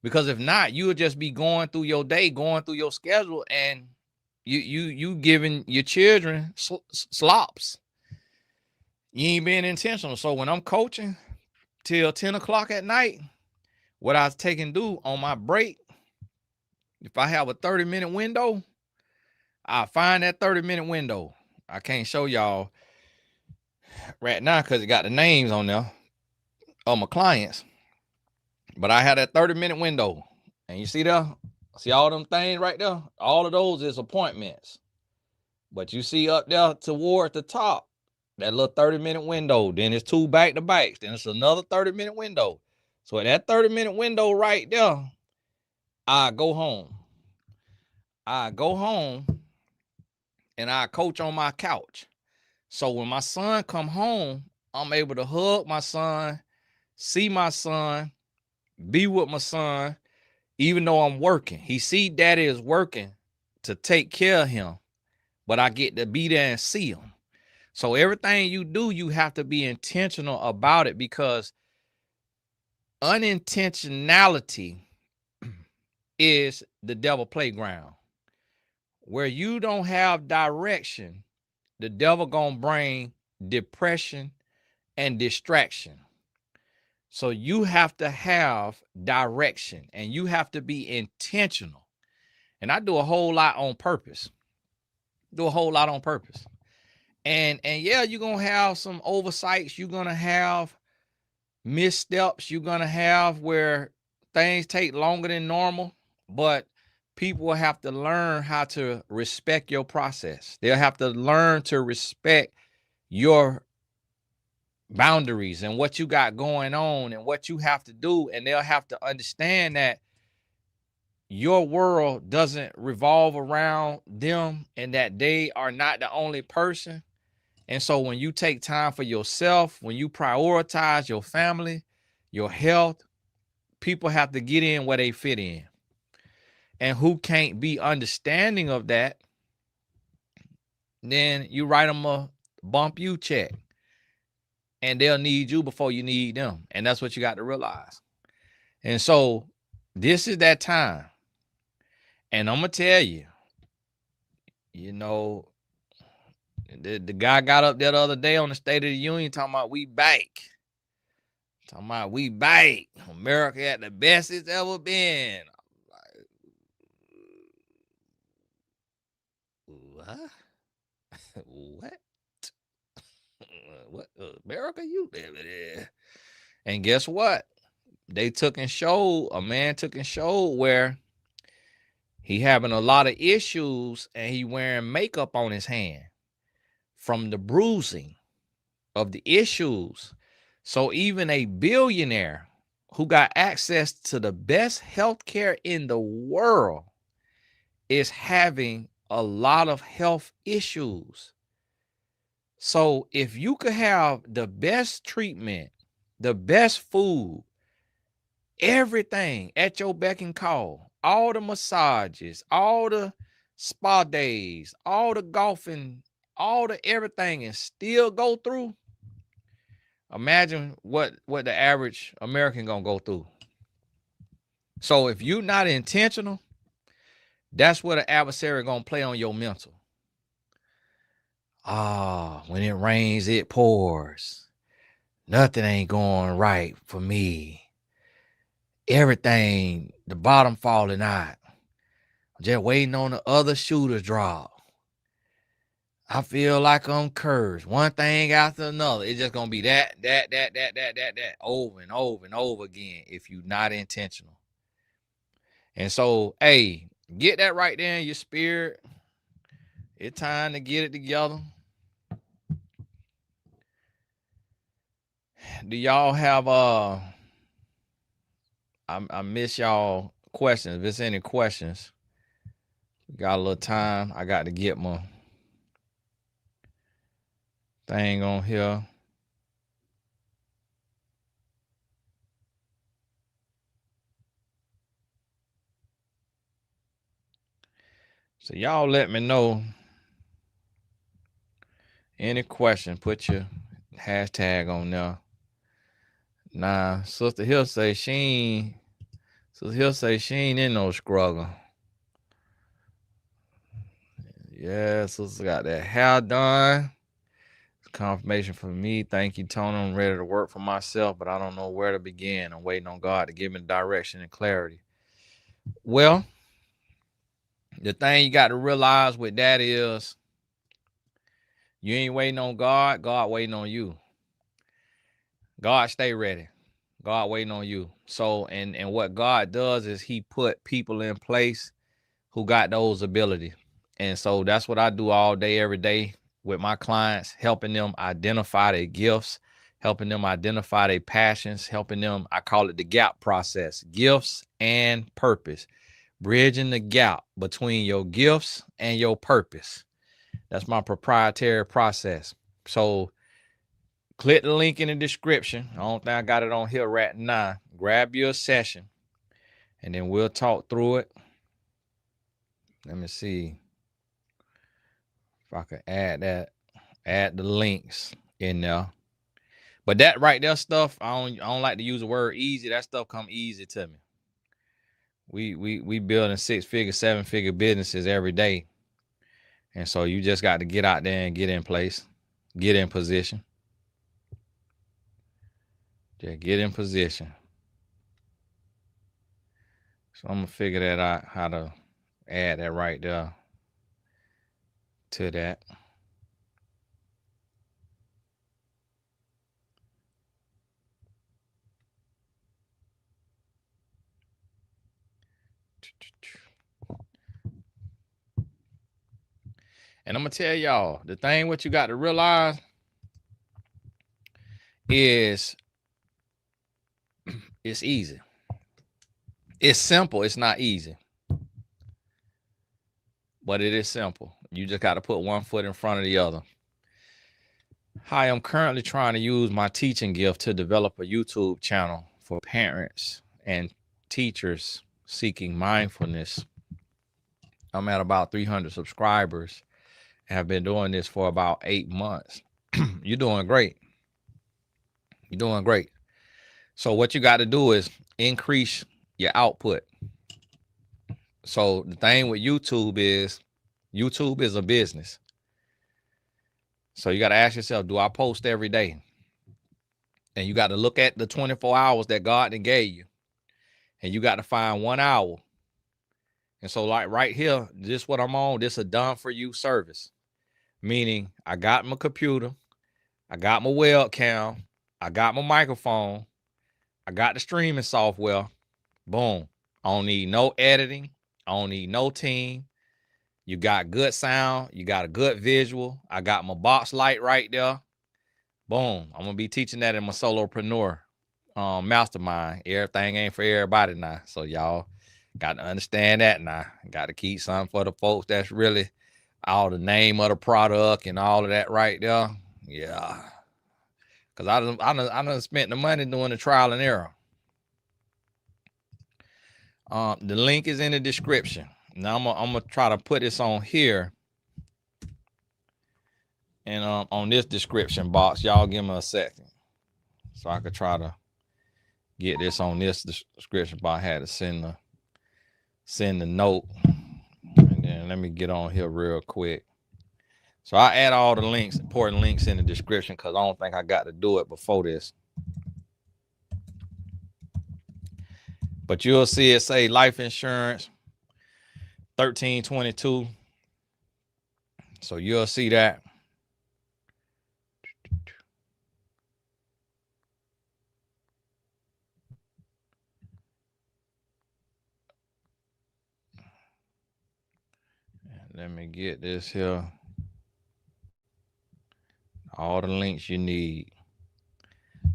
Because if not, you'll just be going through your day, going through your schedule, and you giving your children slops. You ain't being intentional. So when I'm coaching till 10 o'clock at night, what I take and do on my break, if I have a 30-minute window, I find that 30-minute window. I can't show y'all right now because it got the names on there of my clients. But I had that 30-minute window. And you see there? See all them things right there? All of those is appointments. But you see up there toward the top, that little 30-minute window. Then it's 2 back-to-backs. Then it's another 30-minute window. So at that 30-minute window right there, I go home. And I coach on my couch. So when my son come home, I'm able to hug my son, see my son, be with my son, even though I'm working. He see daddy is working to take care of him, but I get to be there and see him. So everything you do, you have to be intentional about it, because unintentionality is the devil playground. Where you don't have direction, the devil gonna bring depression and distraction. So you have to have direction, and you have to be intentional. And I do a whole lot on purpose. And yeah, you're gonna have some oversights. You're gonna have missteps. You're gonna have where things take longer than normal, but people will have to learn how to respect your process. They'll have to learn to respect your boundaries and what you got going on and what you have to do. And they'll have to understand that your world doesn't revolve around them and that they are not the only person. And so when you take time for yourself, when you prioritize your family, your health, people have to get in where they fit in. And who can't be understanding of that, then you write them a bump you check. And they'll need you before you need them. And that's what you got to realize. And so this is that time. And I'm going to tell you, you know, the guy got up there the other day on the State of the Union talking about we back. America at the best it's ever been. What? What? America, you live there? And guess what? A man took and showed where he having a lot of issues and he wearing makeup on his hand from the bruising of the issues. So even a billionaire who got access to the best healthcare in the world is having a lot of health issues. So if you could have the best treatment, the best food, everything at your beck and call, all the massages, all the spa days, all the golfing, all the everything, and still go through, imagine what the average American gonna go through. So if you're not intentional, that's where the adversary gonna play on your mental. When it rains, it pours. Nothing ain't going right for me. Everything, the bottom falling out. Just waiting on the other shoe to drop. I feel like I'm cursed. One thing after another. It's just gonna be that, over and over and over again if you're not intentional. And so, hey, get that right there in your spirit. It's time to get it together. Do y'all have I miss y'all questions. If there's any questions, we got a little time. I got to get my thing on here. So y'all let me know any question. Put your hashtag on there. Nah, Sister Hill say she ain't in no struggle. Yeah, Sister got that hair done. Confirmation for me. Thank you, Tony. I'm ready to work for myself, but I don't know where to begin. I'm waiting on God to give me direction and clarity. Well, the thing you got to realize with that is you ain't waiting on God. God waiting on you. God stay ready. God waiting on you. So, and what God does is he put people in place who got those abilities. And so that's what I do all day, every day with my clients, helping them identify their gifts, helping them identify their passions, helping them, I call it the gap process, gifts and purpose, bridging the gap between your gifts and your purpose. That's my proprietary process. So click the link in the description. I don't think I got it on here right now. Grab your session and then we'll talk through it. Let me see if I can add the links in there. But that right there stuff, I don't like to use the word easy. That stuff come easy to me. We building 6-figure, 7-figure businesses every day. And so you just got to get out there and get in place, get in position. Just get in position. So I'm gonna figure that out, how to add that right there to that. And I'm gonna tell y'all, the thing what you got to realize is it's easy. It's simple. It's not easy, but it is simple. You just got to put one foot in front of the other. Hi, I'm currently trying to use my teaching gift to develop a YouTube channel for parents and teachers seeking mindfulness. I'm at about 300 subscribers. I have been doing this for about 8 months. You're doing great. You're doing great. So what you got to do is increase your output. So the thing with YouTube is a business. So you got to ask yourself, do I post every day? And you got to look at the 24 hours that God then gave you. And you got to find 1 hour. And so like right here, this what I'm on, this a done for you service. Meaning I got my computer, I got my webcam, I got my microphone, I got the streaming software. Boom. I don't need no editing. I don't need no team. You got good sound. You got a good visual. I got my box light right there. Boom. I'm going to be teaching that in my solopreneur mastermind. Everything ain't for everybody now. So y'all got to understand that now. Got to keep something for the folks that's really all the name of the product and all of that right there. Yeah. Cause I done spent the money doing the trial and error. The link is in the description. Now I'm gonna try to put this on here and on this description box. Y'all give me a second so I could try to get this on this description box. I had to send the note, and then let me get on here real quick. So I add all the links, important links in the description, because I don't think I got to do it before this. But you'll see it say life insurance 1322. So you'll see that. Let me get this here. All the links you need.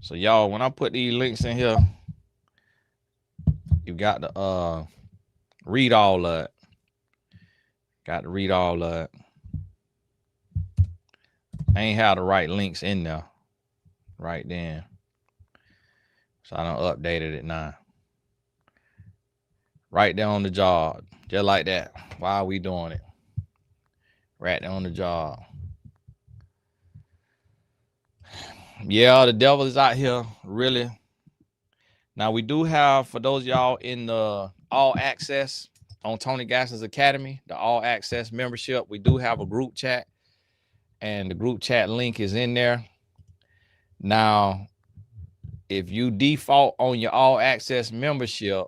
So y'all, when I put these links in here, you got to read all of it. Got to read all of it. I ain't have the right links in there right then. So I done updated it now. Right there on the job. Just like that. Why are we doing it? Right there on the job. Yeah, the devil is out here, really. Now we do have, for those of y'all in the all access on Tony Gass's Academy, the all access membership, we do have a group chat, and the group chat link is in there. Now, if you default on your all access membership,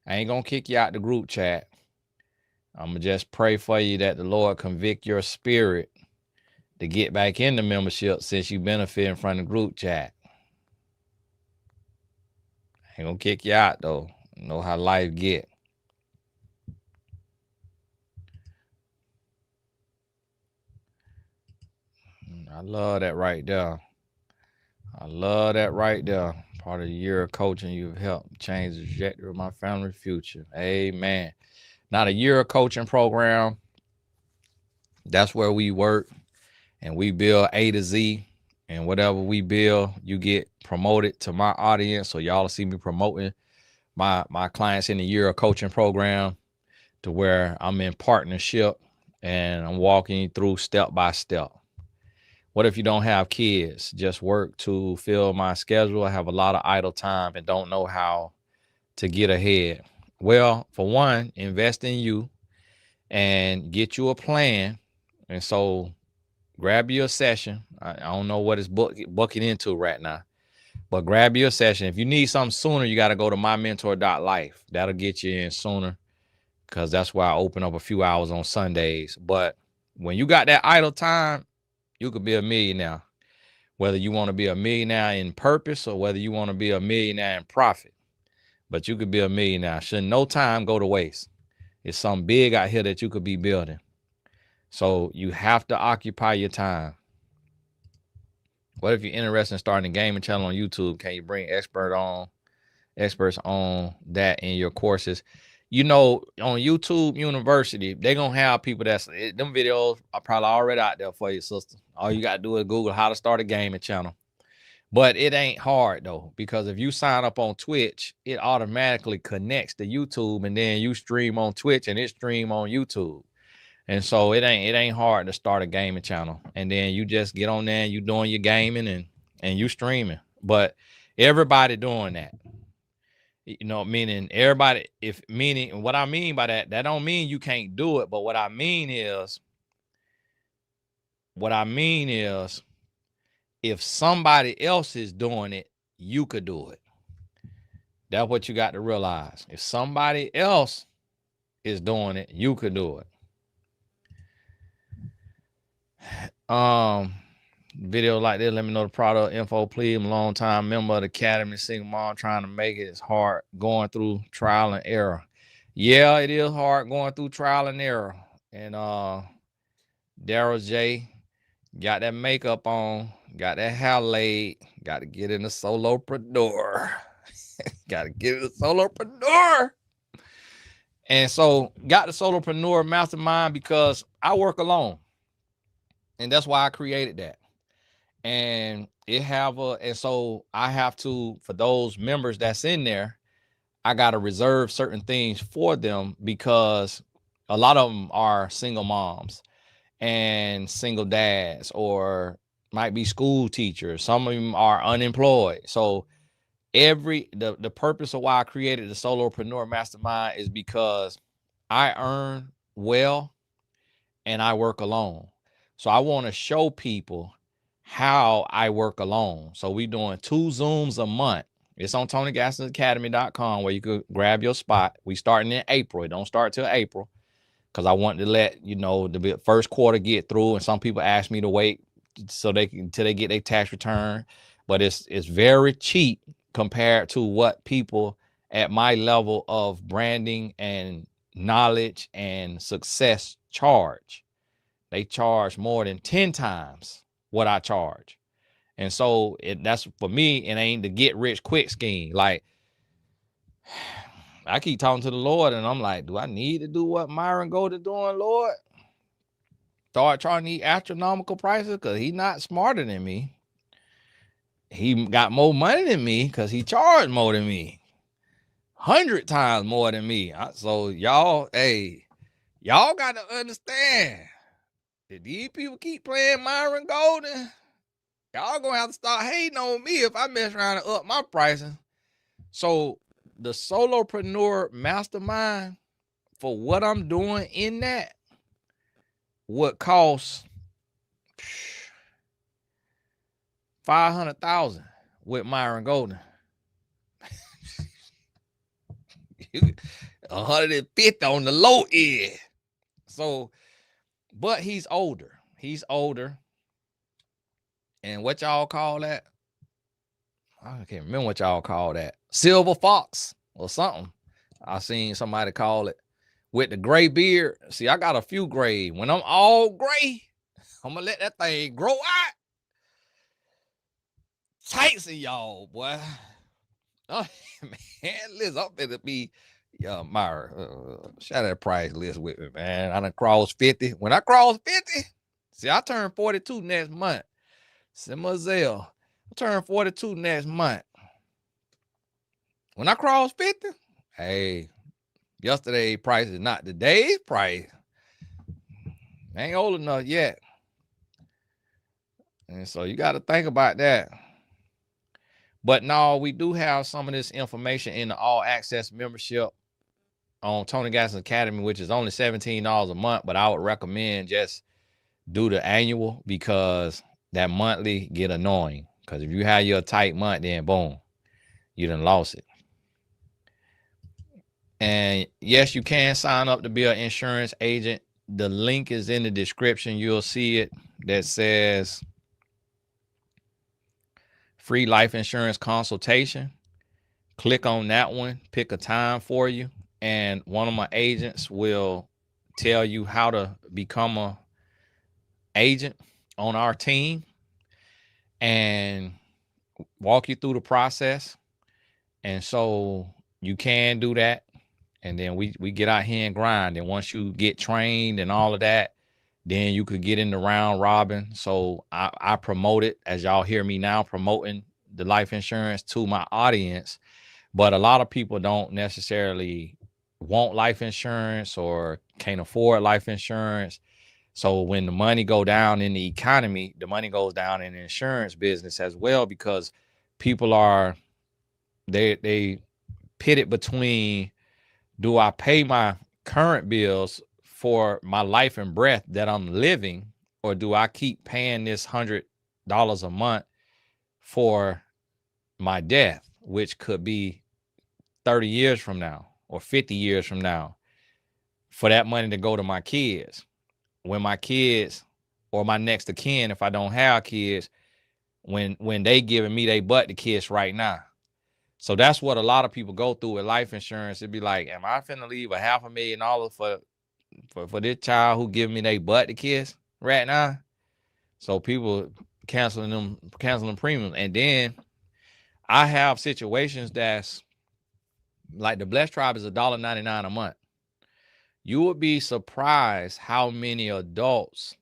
I ain't gonna kick you out the group chat. I'm gonna just pray for you that the Lord convict your spirit to get back in the membership, since you benefiting from the group chat. Ain't gonna kick you out though. You know how life get. I love that right there. I love that right there. Part of the year of coaching, you've helped change the trajectory of my family's future. Amen. Now, the year of coaching program, that's where we work and we build A to Z. And whatever we build, you get promoted to my audience. So y'all see me promoting my clients in the year of coaching program, to where I'm in partnership and I'm walking you through step by step. What if you don't have kids? Just work to fill my schedule. I have a lot of idle time and don't know how to get ahead. Well, for one, invest in you and get you a plan. And so grab your session. I don't know what it's booking into right now, but grab your session. If you need something sooner, you got to go to mymentor.life. That'll get you in sooner, because that's why I open up a few hours on Sundays. But when you got that idle time, you could be a millionaire. Whether you want to be a millionaire in purpose or whether you want to be a millionaire in profit. But you could be a millionaire. Shouldn't no time go to waste. It's something big out here that you could be building. So you have to occupy your time. What if you're interested in starting a gaming channel on YouTube? Can you bring experts on that in your courses? You know, on YouTube University, they're going to have people them videos are probably already out there for you, sister. All you got to do is Google how to start a gaming channel. But it ain't hard though, because if you sign up on Twitch, it automatically connects to YouTube, and then you stream on Twitch and it stream on YouTube. And so it ain't hard to start a gaming channel. And then you just get on there and you doing your gaming and you streaming. But everybody doing that. You know, meaning everybody, what I mean by that don't mean you can't do it. But what I mean is if somebody else is doing it, you could do it. That's what you got to realize. If somebody else is doing it, you could do it. Video like this, let me know the product info, please. I'm a long time member of the Academy, single mom trying to make it. It's hard going through trial and error. Yeah, it is hard going through trial and error. And Daryl J got that makeup on, got that hair laid, got to get in the solopreneur. Got to get in the solopreneur. And so got the solopreneur mastermind because I work alone. And that's why I created that. And so I have to, for those members that's in there, I got to reserve certain things for them because a lot of them are single moms and single dads, or might be school teachers. Some of them are unemployed. So the purpose of why I created the solopreneur mastermind is because I earn well and I work alone. So I want to show people how I work alone. So we doing 2 Zooms a month. It's on TonyGassonAcademy.com where you could grab your spot. We starting in April. It don't start till April because I want to let the first quarter get through. And some people ask me to wait so until they get their tax return. But it's very cheap compared to what people at my level of branding and knowledge and success charge. They charge more than 10 times what I charge. And so that's for me, it ain't the get rich quick scheme. Like, I keep talking to the Lord and I'm like, do I need to do what Myron Golden doing, Lord? Start charging these astronomical prices because he's not smarter than me. He got more money than me because he charged more than me. 100 times more than me. So y'all got to understand. If these people keep playing Myron Golden, y'all gonna have to start hating on me if I mess around and up my pricing. So the solopreneur mastermind, for what I'm doing in that, would cost $500,000 with Myron Golden. 150 on the low end. So, but he's older. And what y'all call that? I can't remember what y'all call that. Silver fox or something. I seen somebody call it with the gray beard. See, I got a few gray. When I'm all gray, I'm gonna let that thing grow out. Tights in y'all, boy. Oh, man, listen, I'm gonna be Myra. Share that price list with me, man. I done crossed 50. When I cross 50, see, I turn 42 next month. Simazelle, I turn 42 next month. When I cross 50, hey, yesterday's price is not today's price. I ain't old enough yet. And so you got to think about that. But no, we do have some of this information in the all access membership on Tony Gasson Academy, which is only $17 a month. But I would recommend just do the annual because that monthly get annoying. Because if you have your tight month, then boom, you done lost it. And yes, you can sign up to be an insurance agent. The link is in the description. You'll see it that says free life insurance consultation. Click on that one, pick a time for you, and one of my agents will tell you how to become an agent on our team and walk you through the process. And so you can do that. And then we get out here and grind. And once you get trained and all of that, then you could get in the round robin. So I promote it, as y'all hear me now, promoting the life insurance to my audience. But a lot of people don't necessarily want life insurance or can't afford life insurance. So when the money go down in the economy, the money goes down in the insurance business as well, because people are, they pit it between, do I pay my current bills for my life and breath that I'm living, or do I keep paying this $100 a month for my death, which could be 30 years from now or 50 years from now, for that money to go to my kids, when my kids or my next of kin, if I don't have kids, when they giving me they butt to kiss right now. So that's what a lot of people go through with life insurance. It'd be like, am I finna leave $500,000 for this child who giving me they butt to kiss right now? So people canceling premiums. And then I have situations that's like the Blessed Tribe is $1.99 a month. You would be surprised how many adults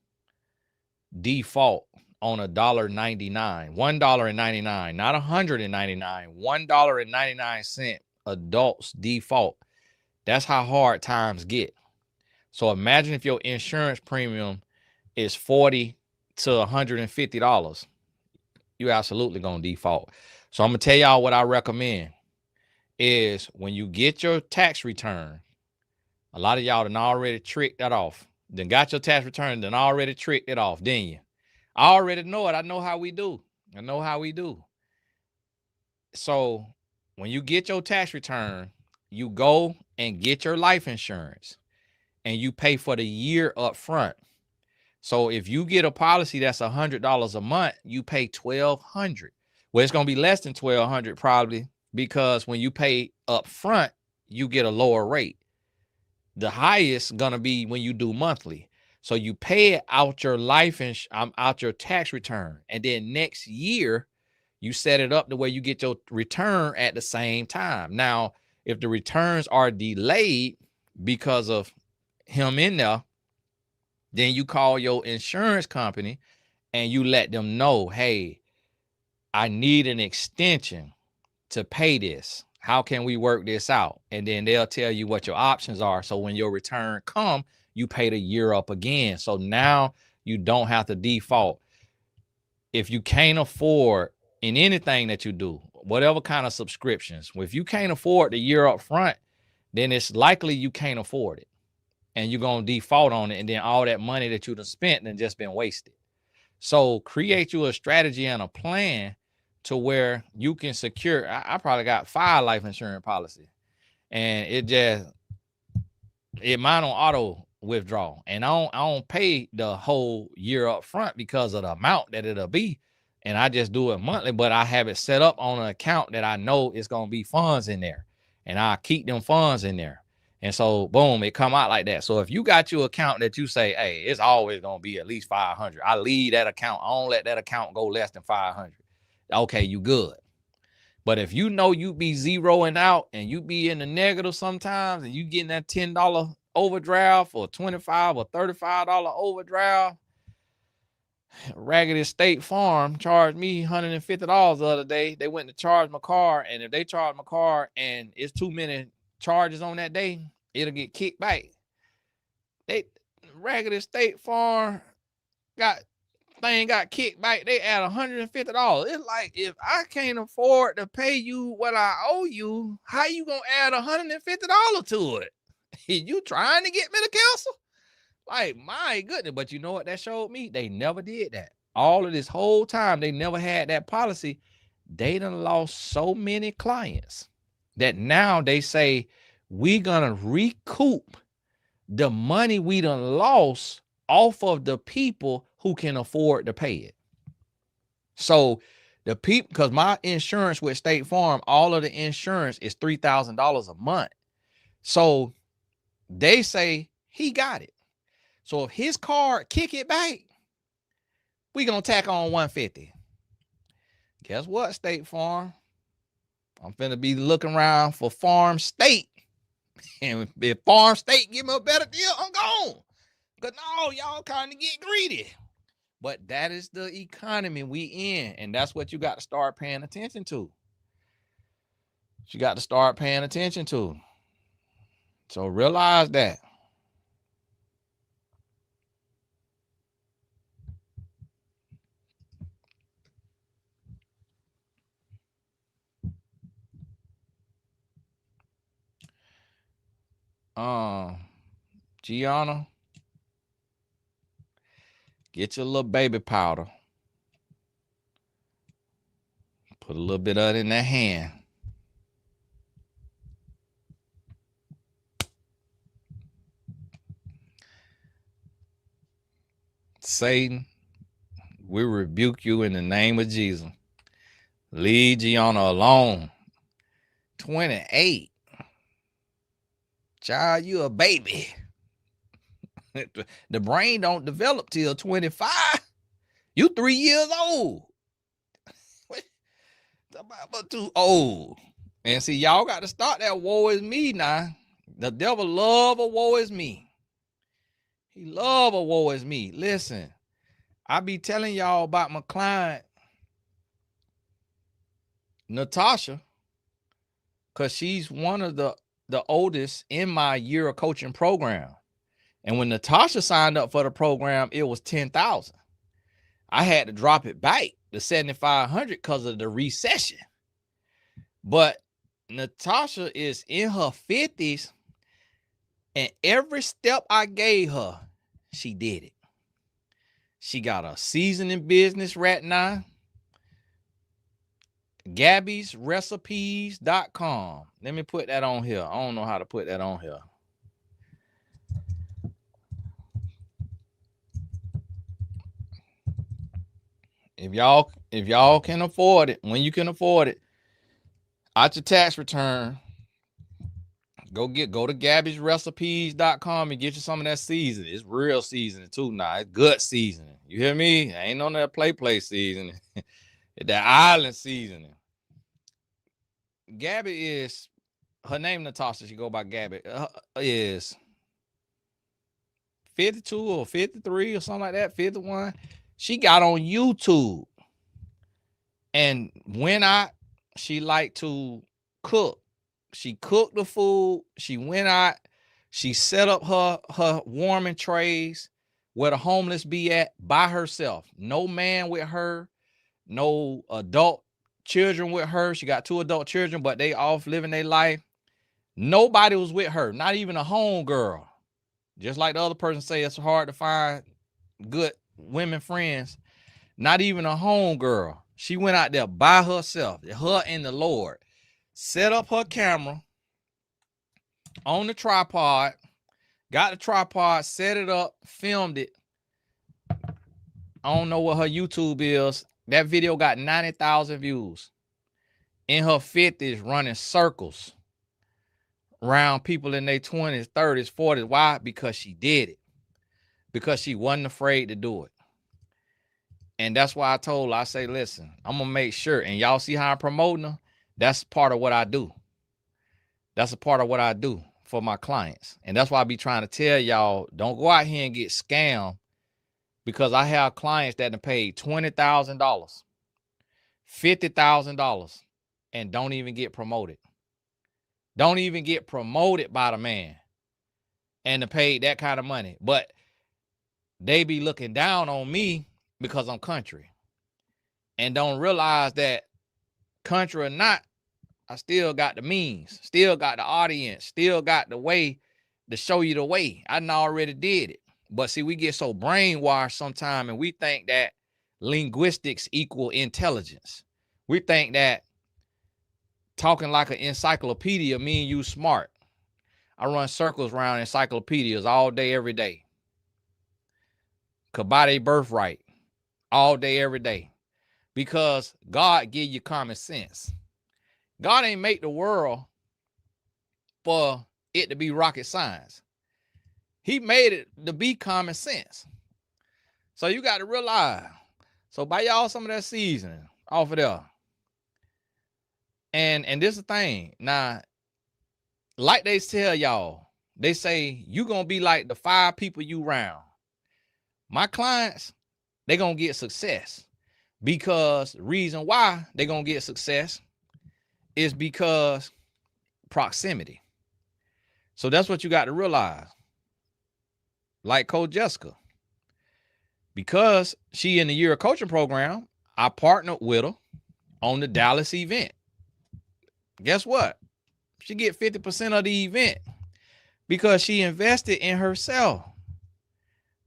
default on $1.99, $1.99, not $1.99, $1.99 adults default. That's how hard times get. So imagine if your insurance premium is $40 to $150. You absolutely gonna default. So I'm gonna tell y'all what I recommend is when you get your tax return, a lot of y'all done already tricked that off. Then got your tax return, then already tricked it off, didn't you? I already know it. I know how we do. I know how we do. So when you get your tax return, you go and get your life insurance and you pay for the year up front. So if you get a policy that's $100 a month, you pay $1,200. Well, it's going to be less than $1,200 probably, because when you pay up front, you get a lower rate. The highest going to be when you do monthly. So you pay it out your out your tax return. And then next year, you set it up the way you get your return at the same time. Now, if the returns are delayed because of him in there, then you call your insurance company and you let them know, hey, I need an extension to pay this. How can we work this out? And then they'll tell you what your options are. So when your return come, you pay the year up again. So now you don't have to default. If you can't afford in anything that you do, whatever kind of subscriptions, if you can't afford the year up front, then it's likely you can't afford it. And you're going to default on it. And then all that money that you've spent and just been wasted. So create you a strategy and a plan to where you can secure. I probably got 5 life insurance policies, and mine on auto withdrawal, and I don't pay the whole year up front because of the amount that it'll be, and I just do it monthly. But I have it set up on an account that I know it's gonna be funds in there, and I keep them funds in there. And so, boom, it come out like that. So if you got your account that you say, hey, it's always going to be at least 500. I leave that account. I don't let that account go less than 500. Okay, you good. But if you know you be zeroing out and you be in the negative sometimes and you getting that $10 overdraft or $25 or $35 overdraft, Raggedy State Farm charged me $150 the other day. They went to charge my car, and if they charge my car and it's too many charges on that day, it'll get kicked back. Raggedy State Farm got kicked back. They add $150. It's like, if I can't afford to pay you what I owe you, how you gonna add $150 to it? You trying to get me to cancel? Like, my goodness. But you know what that showed me? They never did that. All of this whole time, they never had that policy. They done lost so many clients that now they say, we gonna recoup the money we done lost off of the people who can afford to pay it. So the people, because my insurance with State Farm, all of the insurance is $3,000 a month. So they say he got it. So if his card kick it back, we gonna tack on $150. Guess what, State Farm? I'm finna be looking around for Farm State. And if Farm State give me a better deal, I'm gone. Because no, y'all kind of get greedy. But that is the economy we in. And that's what you got to start paying attention to. You got to start paying attention to. So realize that. Gianna, get your little baby powder. Put a little bit of it in that hand. Satan, we rebuke you in the name of Jesus. Leave Gianna alone. 28. Child, you a baby. The brain don't develop till 25. You 3 years old. But too old. And see, y'all got to start that woe is me now. The devil love a woe is me. He love a woe is me. Listen, I be telling y'all about my client, Natasha, because she's one of the oldest in my year of coaching program. And when Natasha signed up for the program, it was 10,000. I had to drop it back to 7,500 because of the recession. But Natasha is in her 50s, and every step I gave her, she did it. She got a seasoning business right now. Gabby'sRecipes.com. Let me put that on here. I don't know how to put that on here. If y'all can afford it, when you can afford it, out your tax return, go to Gabby'sRecipes.com and get you some of that seasoning. It's real seasoning too now. It's good seasoning. You hear me? I ain't on that play seasoning. It's that island seasoning. Gabby is, her name Natasha, she go by Gabby, is 52 or 53 or something like that, 51. She got on YouTube. And she liked to cook. She cooked the food. She went out. She set up her warming trays where the homeless be at by herself. No man with her. No adult children with her. She got 2 adult children, but they off living their life. Nobody was with her. Not even a home girl. Just like the other person say, it's hard to find good women friends. Not even a home girl. She went out there by herself, her and the Lord. Set up her camera on the tripod, got the tripod, set it up, filmed it. I don't know what her YouTube is. That video got 90,000 views. In her 50s, running circles around people in their 20s, 30s, 40s. Why? Because she did it. Because she wasn't afraid to do it. And that's why I told her, I say, listen, I'm going to make sure. And y'all see how I'm promoting her? That's part of what I do. That's a part of what I do for my clients. And that's why I be trying to tell y'all, don't go out here and get scammed, because I have clients that have paid $20,000, $50,000 and don't even get promoted. Don't even get promoted by the man and to pay that kind of money. But they be looking down on me because I'm country and don't realize that country or not, I still got the means, still got the audience, still got the way to show you the way. I done already did it. But see, we get so brainwashed sometimes and we think that linguistics equal intelligence. We think that talking like an encyclopedia mean you smart. I run circles around encyclopedias all day, every day. Could buy their birthright all day, every day. Because God give you common sense. God ain't make the world for it to be rocket science. He made it to be common sense. So you got to realize. So buy y'all some of that seasoning off of there. And this is the thing. Now, like they tell y'all, they say you going to be like the 5 people you round. My clients, they going to get success. Because the reason why they going to get success is because proximity. So that's what you got to realize. Like Coach Jessica. Because she in the year of coaching program, I partnered with her on the Dallas event. Guess what? She get 50% of the event because she invested in herself.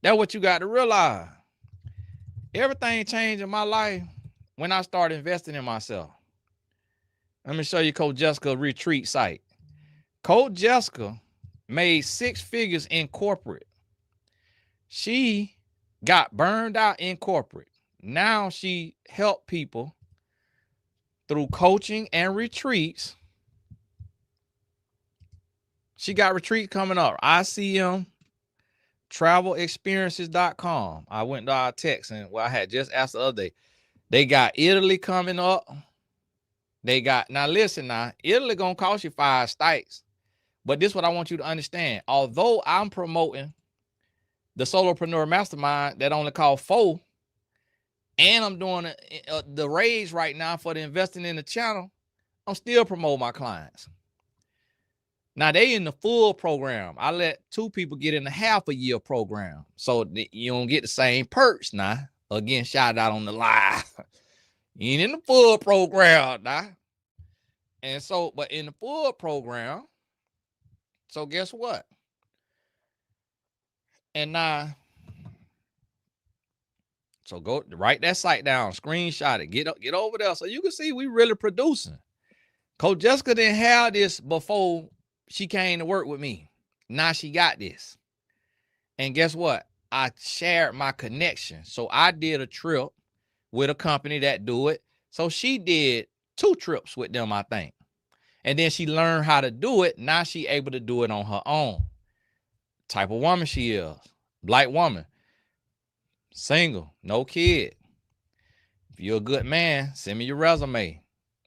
That's what you got to realize. Everything changed in my life when I started investing in myself. Let me show you Coach Jessica retreat site. Coach Jessica made 6 figures in corporate. She got burned out in corporate. Now she helped people through coaching and retreats. She got retreat coming up. ICM, travelexperiences.com. I went to our text and I had just asked the other day. They got Italy coming up. They got, now listen now, Italy gonna cost you 5 stipends. But this is what I want you to understand. Although I'm promoting the Solopreneur Mastermind that only cost 4, and I'm doing the raise right now for the investing in the channel, I'm still promoting my clients. Now they in the full program. I let 2 people get in the half a year program. So you don't get the same perks now. Again, shout out on the live. You ain't in the full program now. And so, but in the full program, so guess what? And now, so go write that site down, screenshot it, get over there so you can see we really producing. Coach Jessica didn't have this before she came to work with me. Now she got this. And guess what? I shared my connection. So I did a trip with a company that do it. So she did 2 trips with them, I think. And then she learned how to do it. Now she able to do it on her own. Type of woman she is. Black woman. Single. No kid. If you're a good man, send me your resume.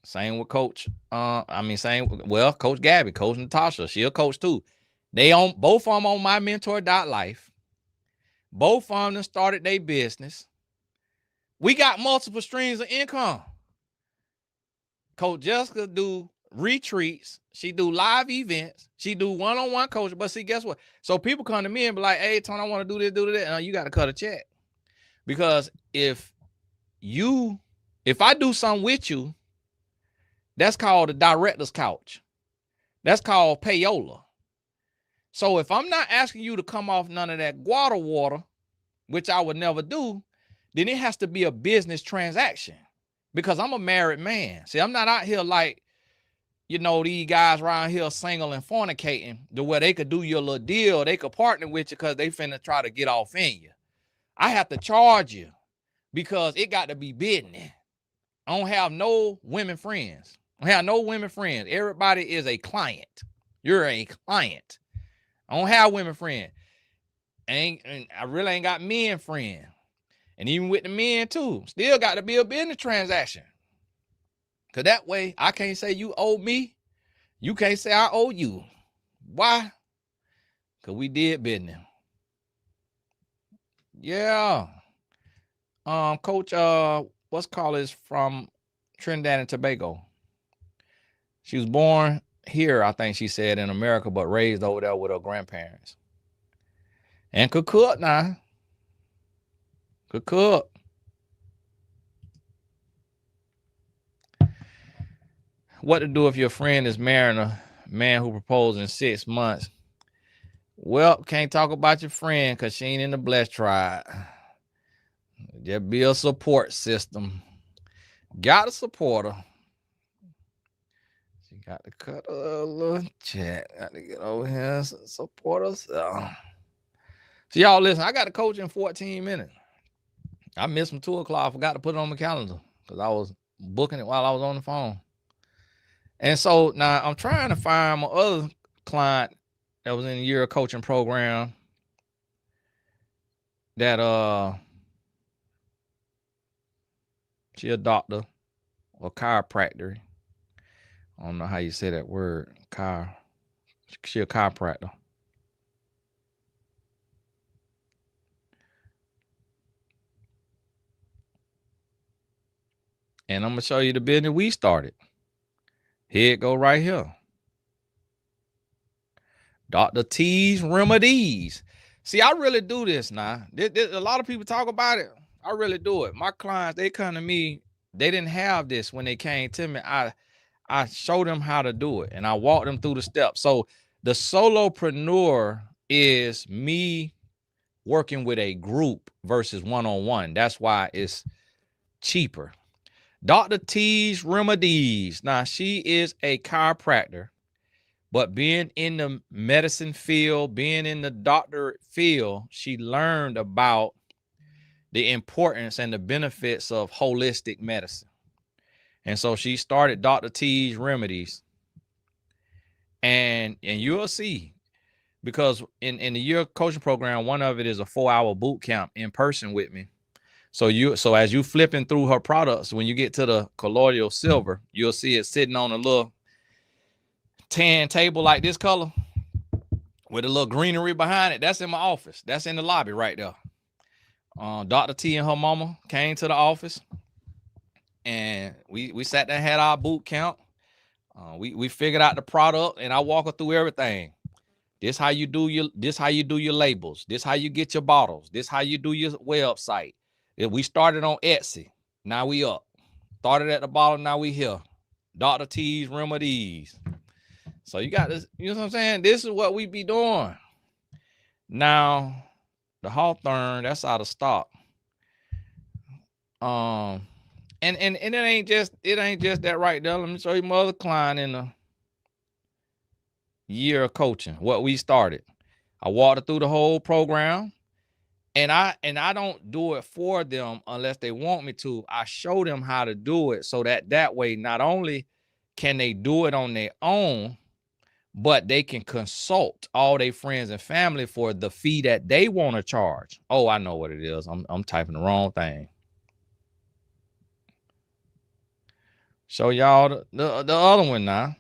Same with Coach. Coach Gabby, Coach Natasha. She a coach too. They on both of them on my mentor.life. Both of them started their business. We got multiple streams of income. Coach Jessica do retreats. She do live events. She do one-on-one coaching. But see, guess what? So people come to me and be like, hey, Tony, I want to do this, do that. And you got to cut a check. Because if I do something with you, that's called the director's couch. That's called payola. So if I'm not asking you to come off none of that water, which I would never do, then it has to be a business transaction because I'm a married man. See, I'm not out here like, these guys around here single and fornicating to where they could do your little deal. They could partner with you because they finna try to get off in you. I have to charge you because it got to be business. I don't have no women friends. Everybody is a client. You're a client. I don't have women friends. And I really ain't got men friends. And even with the men too, still got to be a business transaction. Because that way, I can't say you owe me. You can't say I owe you. Why? Because we did business. Yeah. Coach, what's called is from Trinidad and Tobago. She was born here, I think she said, in America, but raised over there with her grandparents. And could cook now. Could cook. What to do if your friend is marrying a man who proposed in 6 months? Well, can't talk about your friend because she ain't in the blessed tribe. Just be a support system. Got to support her. She got to cut a little chat. Got to get over here and support herself. So y'all listen, I got to coach in 14 minutes. I missed from 2 o'clock. I forgot to put it on my calendar because I was booking it while I was on the phone. And so now I'm trying to find my other client that was in a year coaching program that she a doctor or chiropractor. I don't know how you say that word. She a chiropractor. And I'm gonna show you the business we started. Here it go right here. Dr. T's Remedies. See, I really do this now. A lot of people talk about it. I really do it. My clients, they come to me. They didn't have this when they came to me. I show them how to do it and I walk them through the steps. So the solopreneur is me working with a group versus one-on-one. That's why it's cheaper. Dr. T's Remedies. Now, she is a chiropractor, but being in the medicine field, being in the doctorate field, she learned about the importance and the benefits of holistic medicine. And so she started Dr. T's Remedies. And you'll see because in the year coaching program, one of it is a 4-hour boot camp in person with me. So as you flipping through her products, when you get to the colloidal silver, you'll see it sitting on a little tan table like this color with a little greenery behind it. That's in my office. That's in the lobby right there. Dr. T and her mama came to the office, and we sat there and had our boot camp. We figured out the product, and I walk her through everything. This how you do your labels. This how you get your bottles. This how you do your website. We started on Etsy. Now we up. Started at the bottom. Now we here. Dr. T's Remedies. So you got this. You know what I'm saying? This is what we be doing. Now, the Hawthorne, that's out of stock. And it ain't just that right there. Let me show you my other client in the year of coaching. What we started. I walked her through the whole program. And I don't do it for them unless they want me to. I show them how to do it so that way, not only can they do it on their own, but they can consult all their friends and family for the fee that they want to charge. Oh, I know what it is. I'm typing the wrong thing. Show y'all the other one now.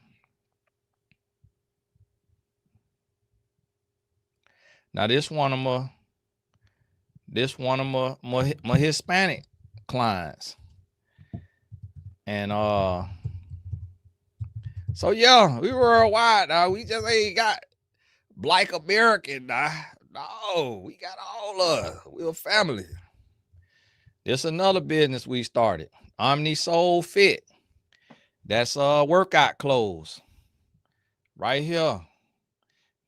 Now this one of my Hispanic clients. And so yeah, we worldwide now. We just ain't got Black American now. No, we got all of us. We're a family. This another business we started. Omni Soul Fit. That's workout clothes. Right here.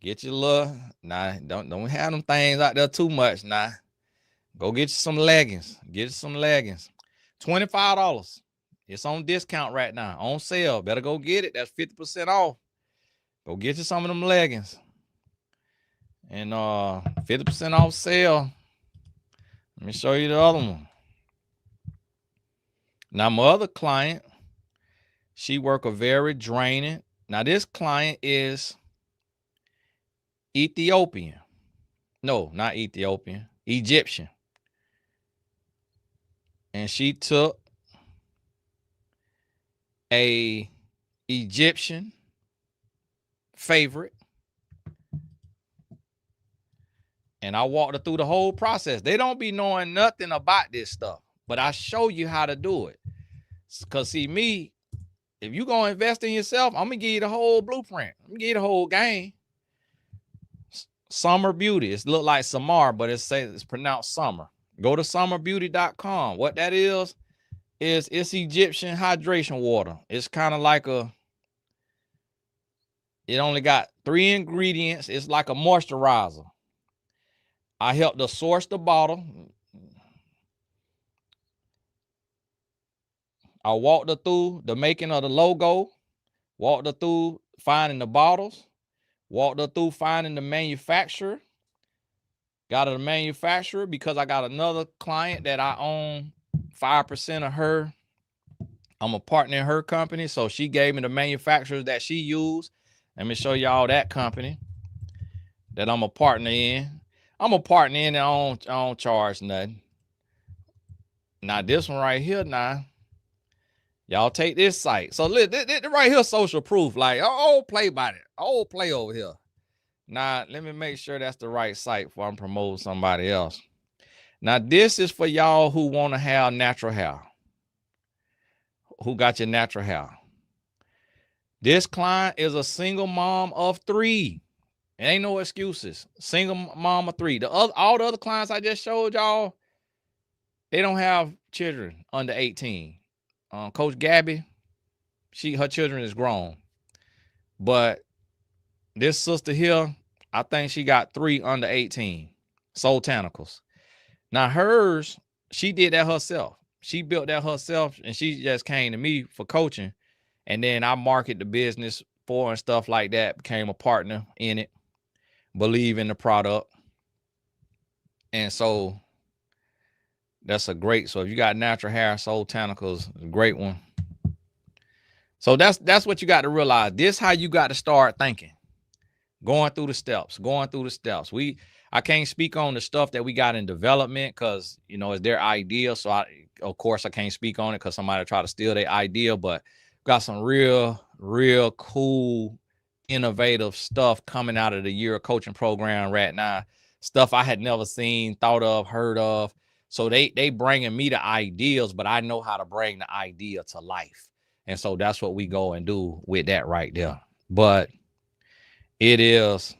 Get your little, don't have them things out there too much now. Go get you some leggings. Get you some leggings. $25. It's on discount right now. On sale. Better go get it. That's 50% off. Go get you some of them leggings. And 50% off sale. Let me show you the other one. Now, my other client, she work a very draining. Now, this client is Ethiopian. No, not Ethiopian. Egyptian. And she took a Egyptian favorite, and I walked her through the whole process. They don't be knowing nothing about this stuff, but I show you how to do it. Because see, me, if you gonna invest in yourself, I'm gonna give you the whole blueprint. I'm gonna give you the whole game. Summer Beauty. It look like Samar, but it's pronounced Summer. Go to summerbeauty.com. What that is it's Egyptian hydration water. It's kind of like it only got 3 ingredients. It's like a moisturizer. I helped her source the bottle. I walked her through the making of the logo, walked her through finding the bottles, walked her through finding the manufacturer. Got her the manufacturer because I got another client that I own 5% of her. I'm a partner in her company, so she gave me the manufacturers that she used. Let me show y'all that company that I'm a partner in. I'm a partner in and I don't charge nothing. Now this one right here now, y'all take this site. So look, this right here social proof. Like, oh, play by it. Oh, play over here. Now, let me make sure that's the right site before I'm promoting somebody else. Now, this is for y'all who want to have natural hair. Who got your natural hair? This client is a single mom of 3. It ain't no excuses. Single mom of 3. All the other clients I just showed y'all, they don't have children under 18. Coach Gabby, her children is grown. But this sister here, I think she got 3 under 18 soul tentacles. Now hers, she did that herself. She built that herself, and she just came to me for coaching. And then I market the business for and stuff like that, became a partner in it, believe in the product. And so that's a great, so if you got natural hair, soul tentacles, a great one. So that's what you got to realize. This how you got to start thinking. going through the steps. I can't speak on the stuff that we got in development because, you know, it's their idea. So of course I can't speak on it because somebody try to steal their idea, but got some real cool, innovative stuff coming out of the year coaching program right now. Stuff I had never seen, thought of, heard of. So they bringing me the ideas, but I know how to bring the idea to life. And so that's what we go and do with that right there. But it is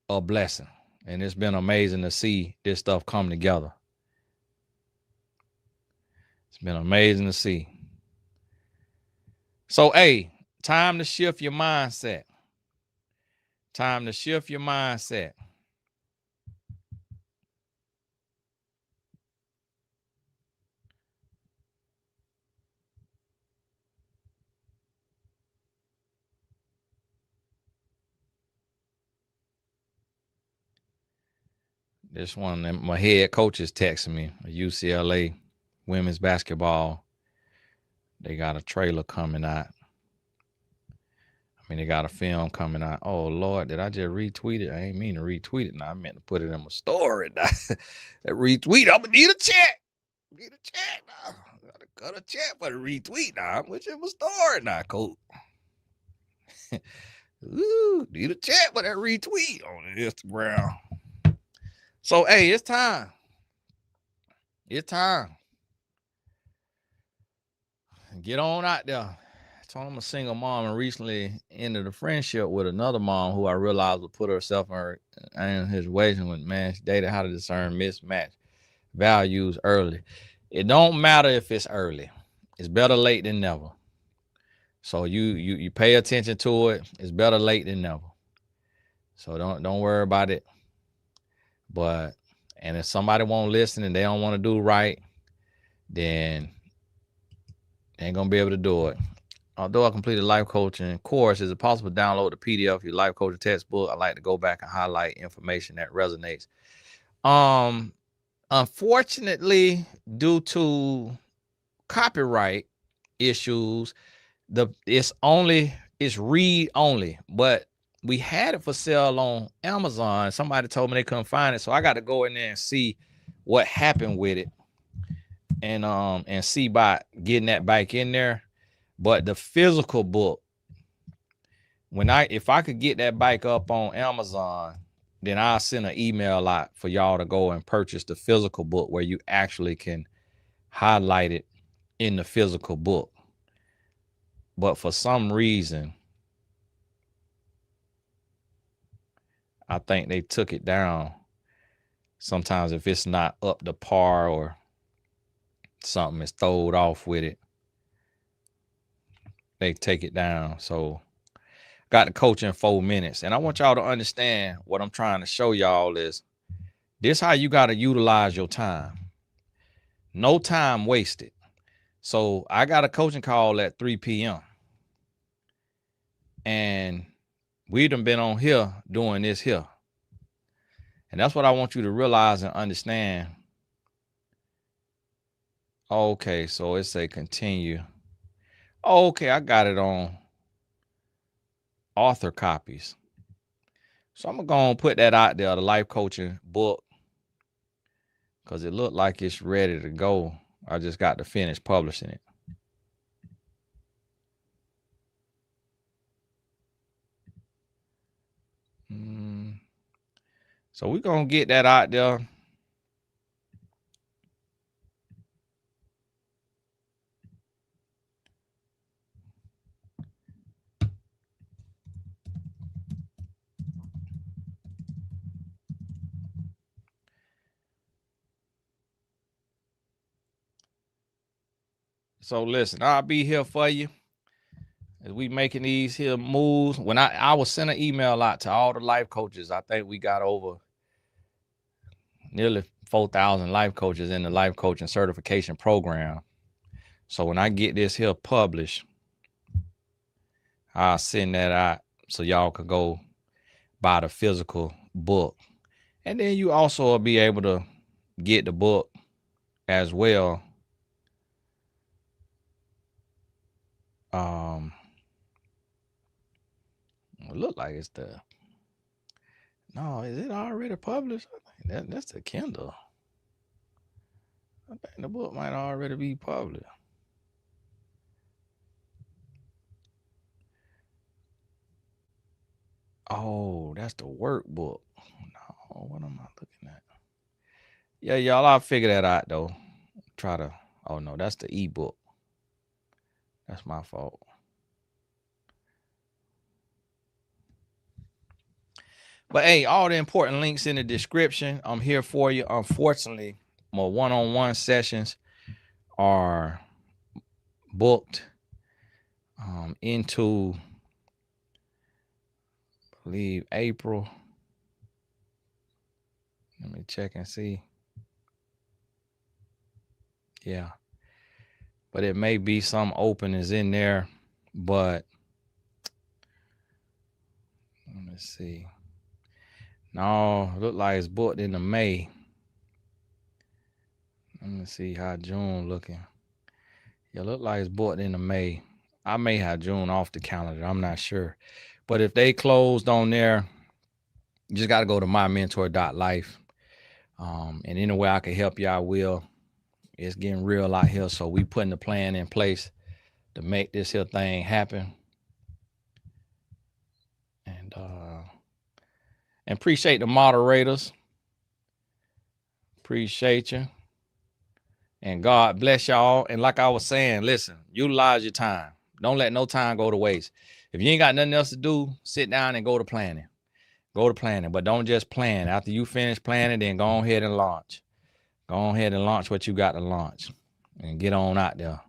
a blessing. And it's been amazing to see this stuff come together. It's been amazing to see. So, hey, time to shift your mindset. Time to shift your mindset. This one, my head coach is texting me, UCLA women's basketball. They got a trailer coming out. I mean, they got a film coming out. Oh, Lord, did I just retweet it? I ain't mean to retweet it. Now I meant to put it in my story. That retweet, I'm going to need a check. Need a check now. Gotta cut a check for the retweet now. I'm in my story now, coach. Ooh, need a check for that retweet on Instagram. So, hey, it's time. It's time. Get on out there. So I'm a single mom and recently ended a friendship with another mom who I realized would put herself in his ways with man. She dated how to discern mismatch values early. It don't matter if it's early. It's better late than never. So you pay attention to it. It's better late than never. So don't worry about it. And if somebody won't listen and they don't want to do right, then they ain't gonna be able to do it. Although I completed life coaching course, is it possible to download the PDF of your life coaching textbook? I like to go back and highlight information that resonates. Unfortunately, due to copyright issues, it's read only, but we had it for sale on Amazon. Somebody told me they couldn't find it, so I got to go in there and see what happened with it, and see by getting that back in there. But the physical book, if I could get that bike up on Amazon, then I'll send an email out for y'all to go and purchase the physical book where you actually can highlight it in the physical book. But for some reason, I think they took it down. Sometimes if it's not up to par or something is throwed off with it, they take it down. So got the coach in 4 minutes. And I want y'all to understand what I'm trying to show y'all is this how you got to utilize your time. No time wasted. So I got a coaching call at 3 p.m. And we done been on here doing this here. And that's what I want you to realize and understand. Okay, so it say continue. Okay, I got it on author copies. So I'm going to put that out there, the life coaching book, because it looked like it's ready to go. I just got to finish publishing it. So we're going to get that out there. So listen, I'll be here for you as we making these here moves. When I will send an email out to all the life coaches. I think we got over nearly 4,000 life coaches in the life coaching certification program. So when I get this here published, I'll send that out so y'all could go buy the physical book. And then you also will be able to get the book as well. It look like it's the No, is it already published? I think that's the Kindle. I think the book might already be published. Oh, that's the workbook. No, what am I looking at? Yeah, y'all, I'll figure that out though. Try to. Oh no, that's the ebook. That's my fault. But hey, all the important links in the description. I'm here for you. Unfortunately, my one-on-one sessions are booked into, I believe, April. Let me check and see. Yeah. But it may be some openings in there. But let me see. No, look like it's booked into May. Let me see how June looking. Yeah, look like it's booked into May. I may have June off the calendar. I'm not sure. But if they closed on there, you just got to go to mymentor.life. And any way I can help you, I will. It's getting real out here. So we putting the plan in place to make this here thing happen. And appreciate the moderators. Appreciate you. And God bless y'all. And like I was saying, listen, utilize your time. Don't let no time go to waste. If you ain't got nothing else to do, sit down and go to planning. Go to planning, but don't just plan. After you finish planning, then go ahead and launch. Go ahead and launch what you got to launch and get on out there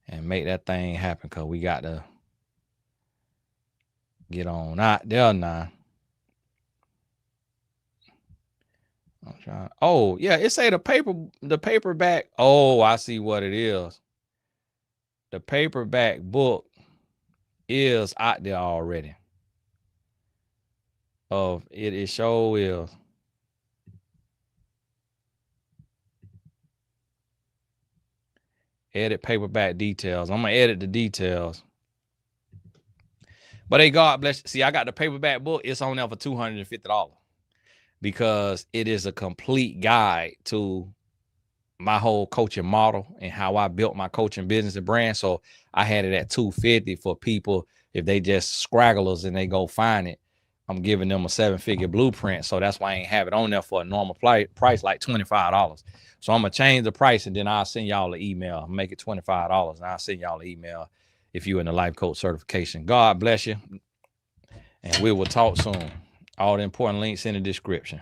and make that thing happen, because we got to get on out there now. I'm trying. Oh, yeah, it say the paperback. Oh, I see what it is. The paperback book is out there already. Of it sure is. Edit paperback details. I'm gonna edit the details. But hey, God bless. See, I got the paperback book. It's on there for $250 because it is a complete guide to my whole coaching model and how I built my coaching business and brand. So I had it at $250 for people. If they just scragglers and they go find it, I'm giving them a 7-figure blueprint. So that's why I ain't have it on there for a normal price like $25. So I'm gonna change the price and then I'll send y'all an email. I'll make it $25 and I'll send y'all an email if you're in the life coach certification. God bless you. And we will talk soon. All the important links in the description.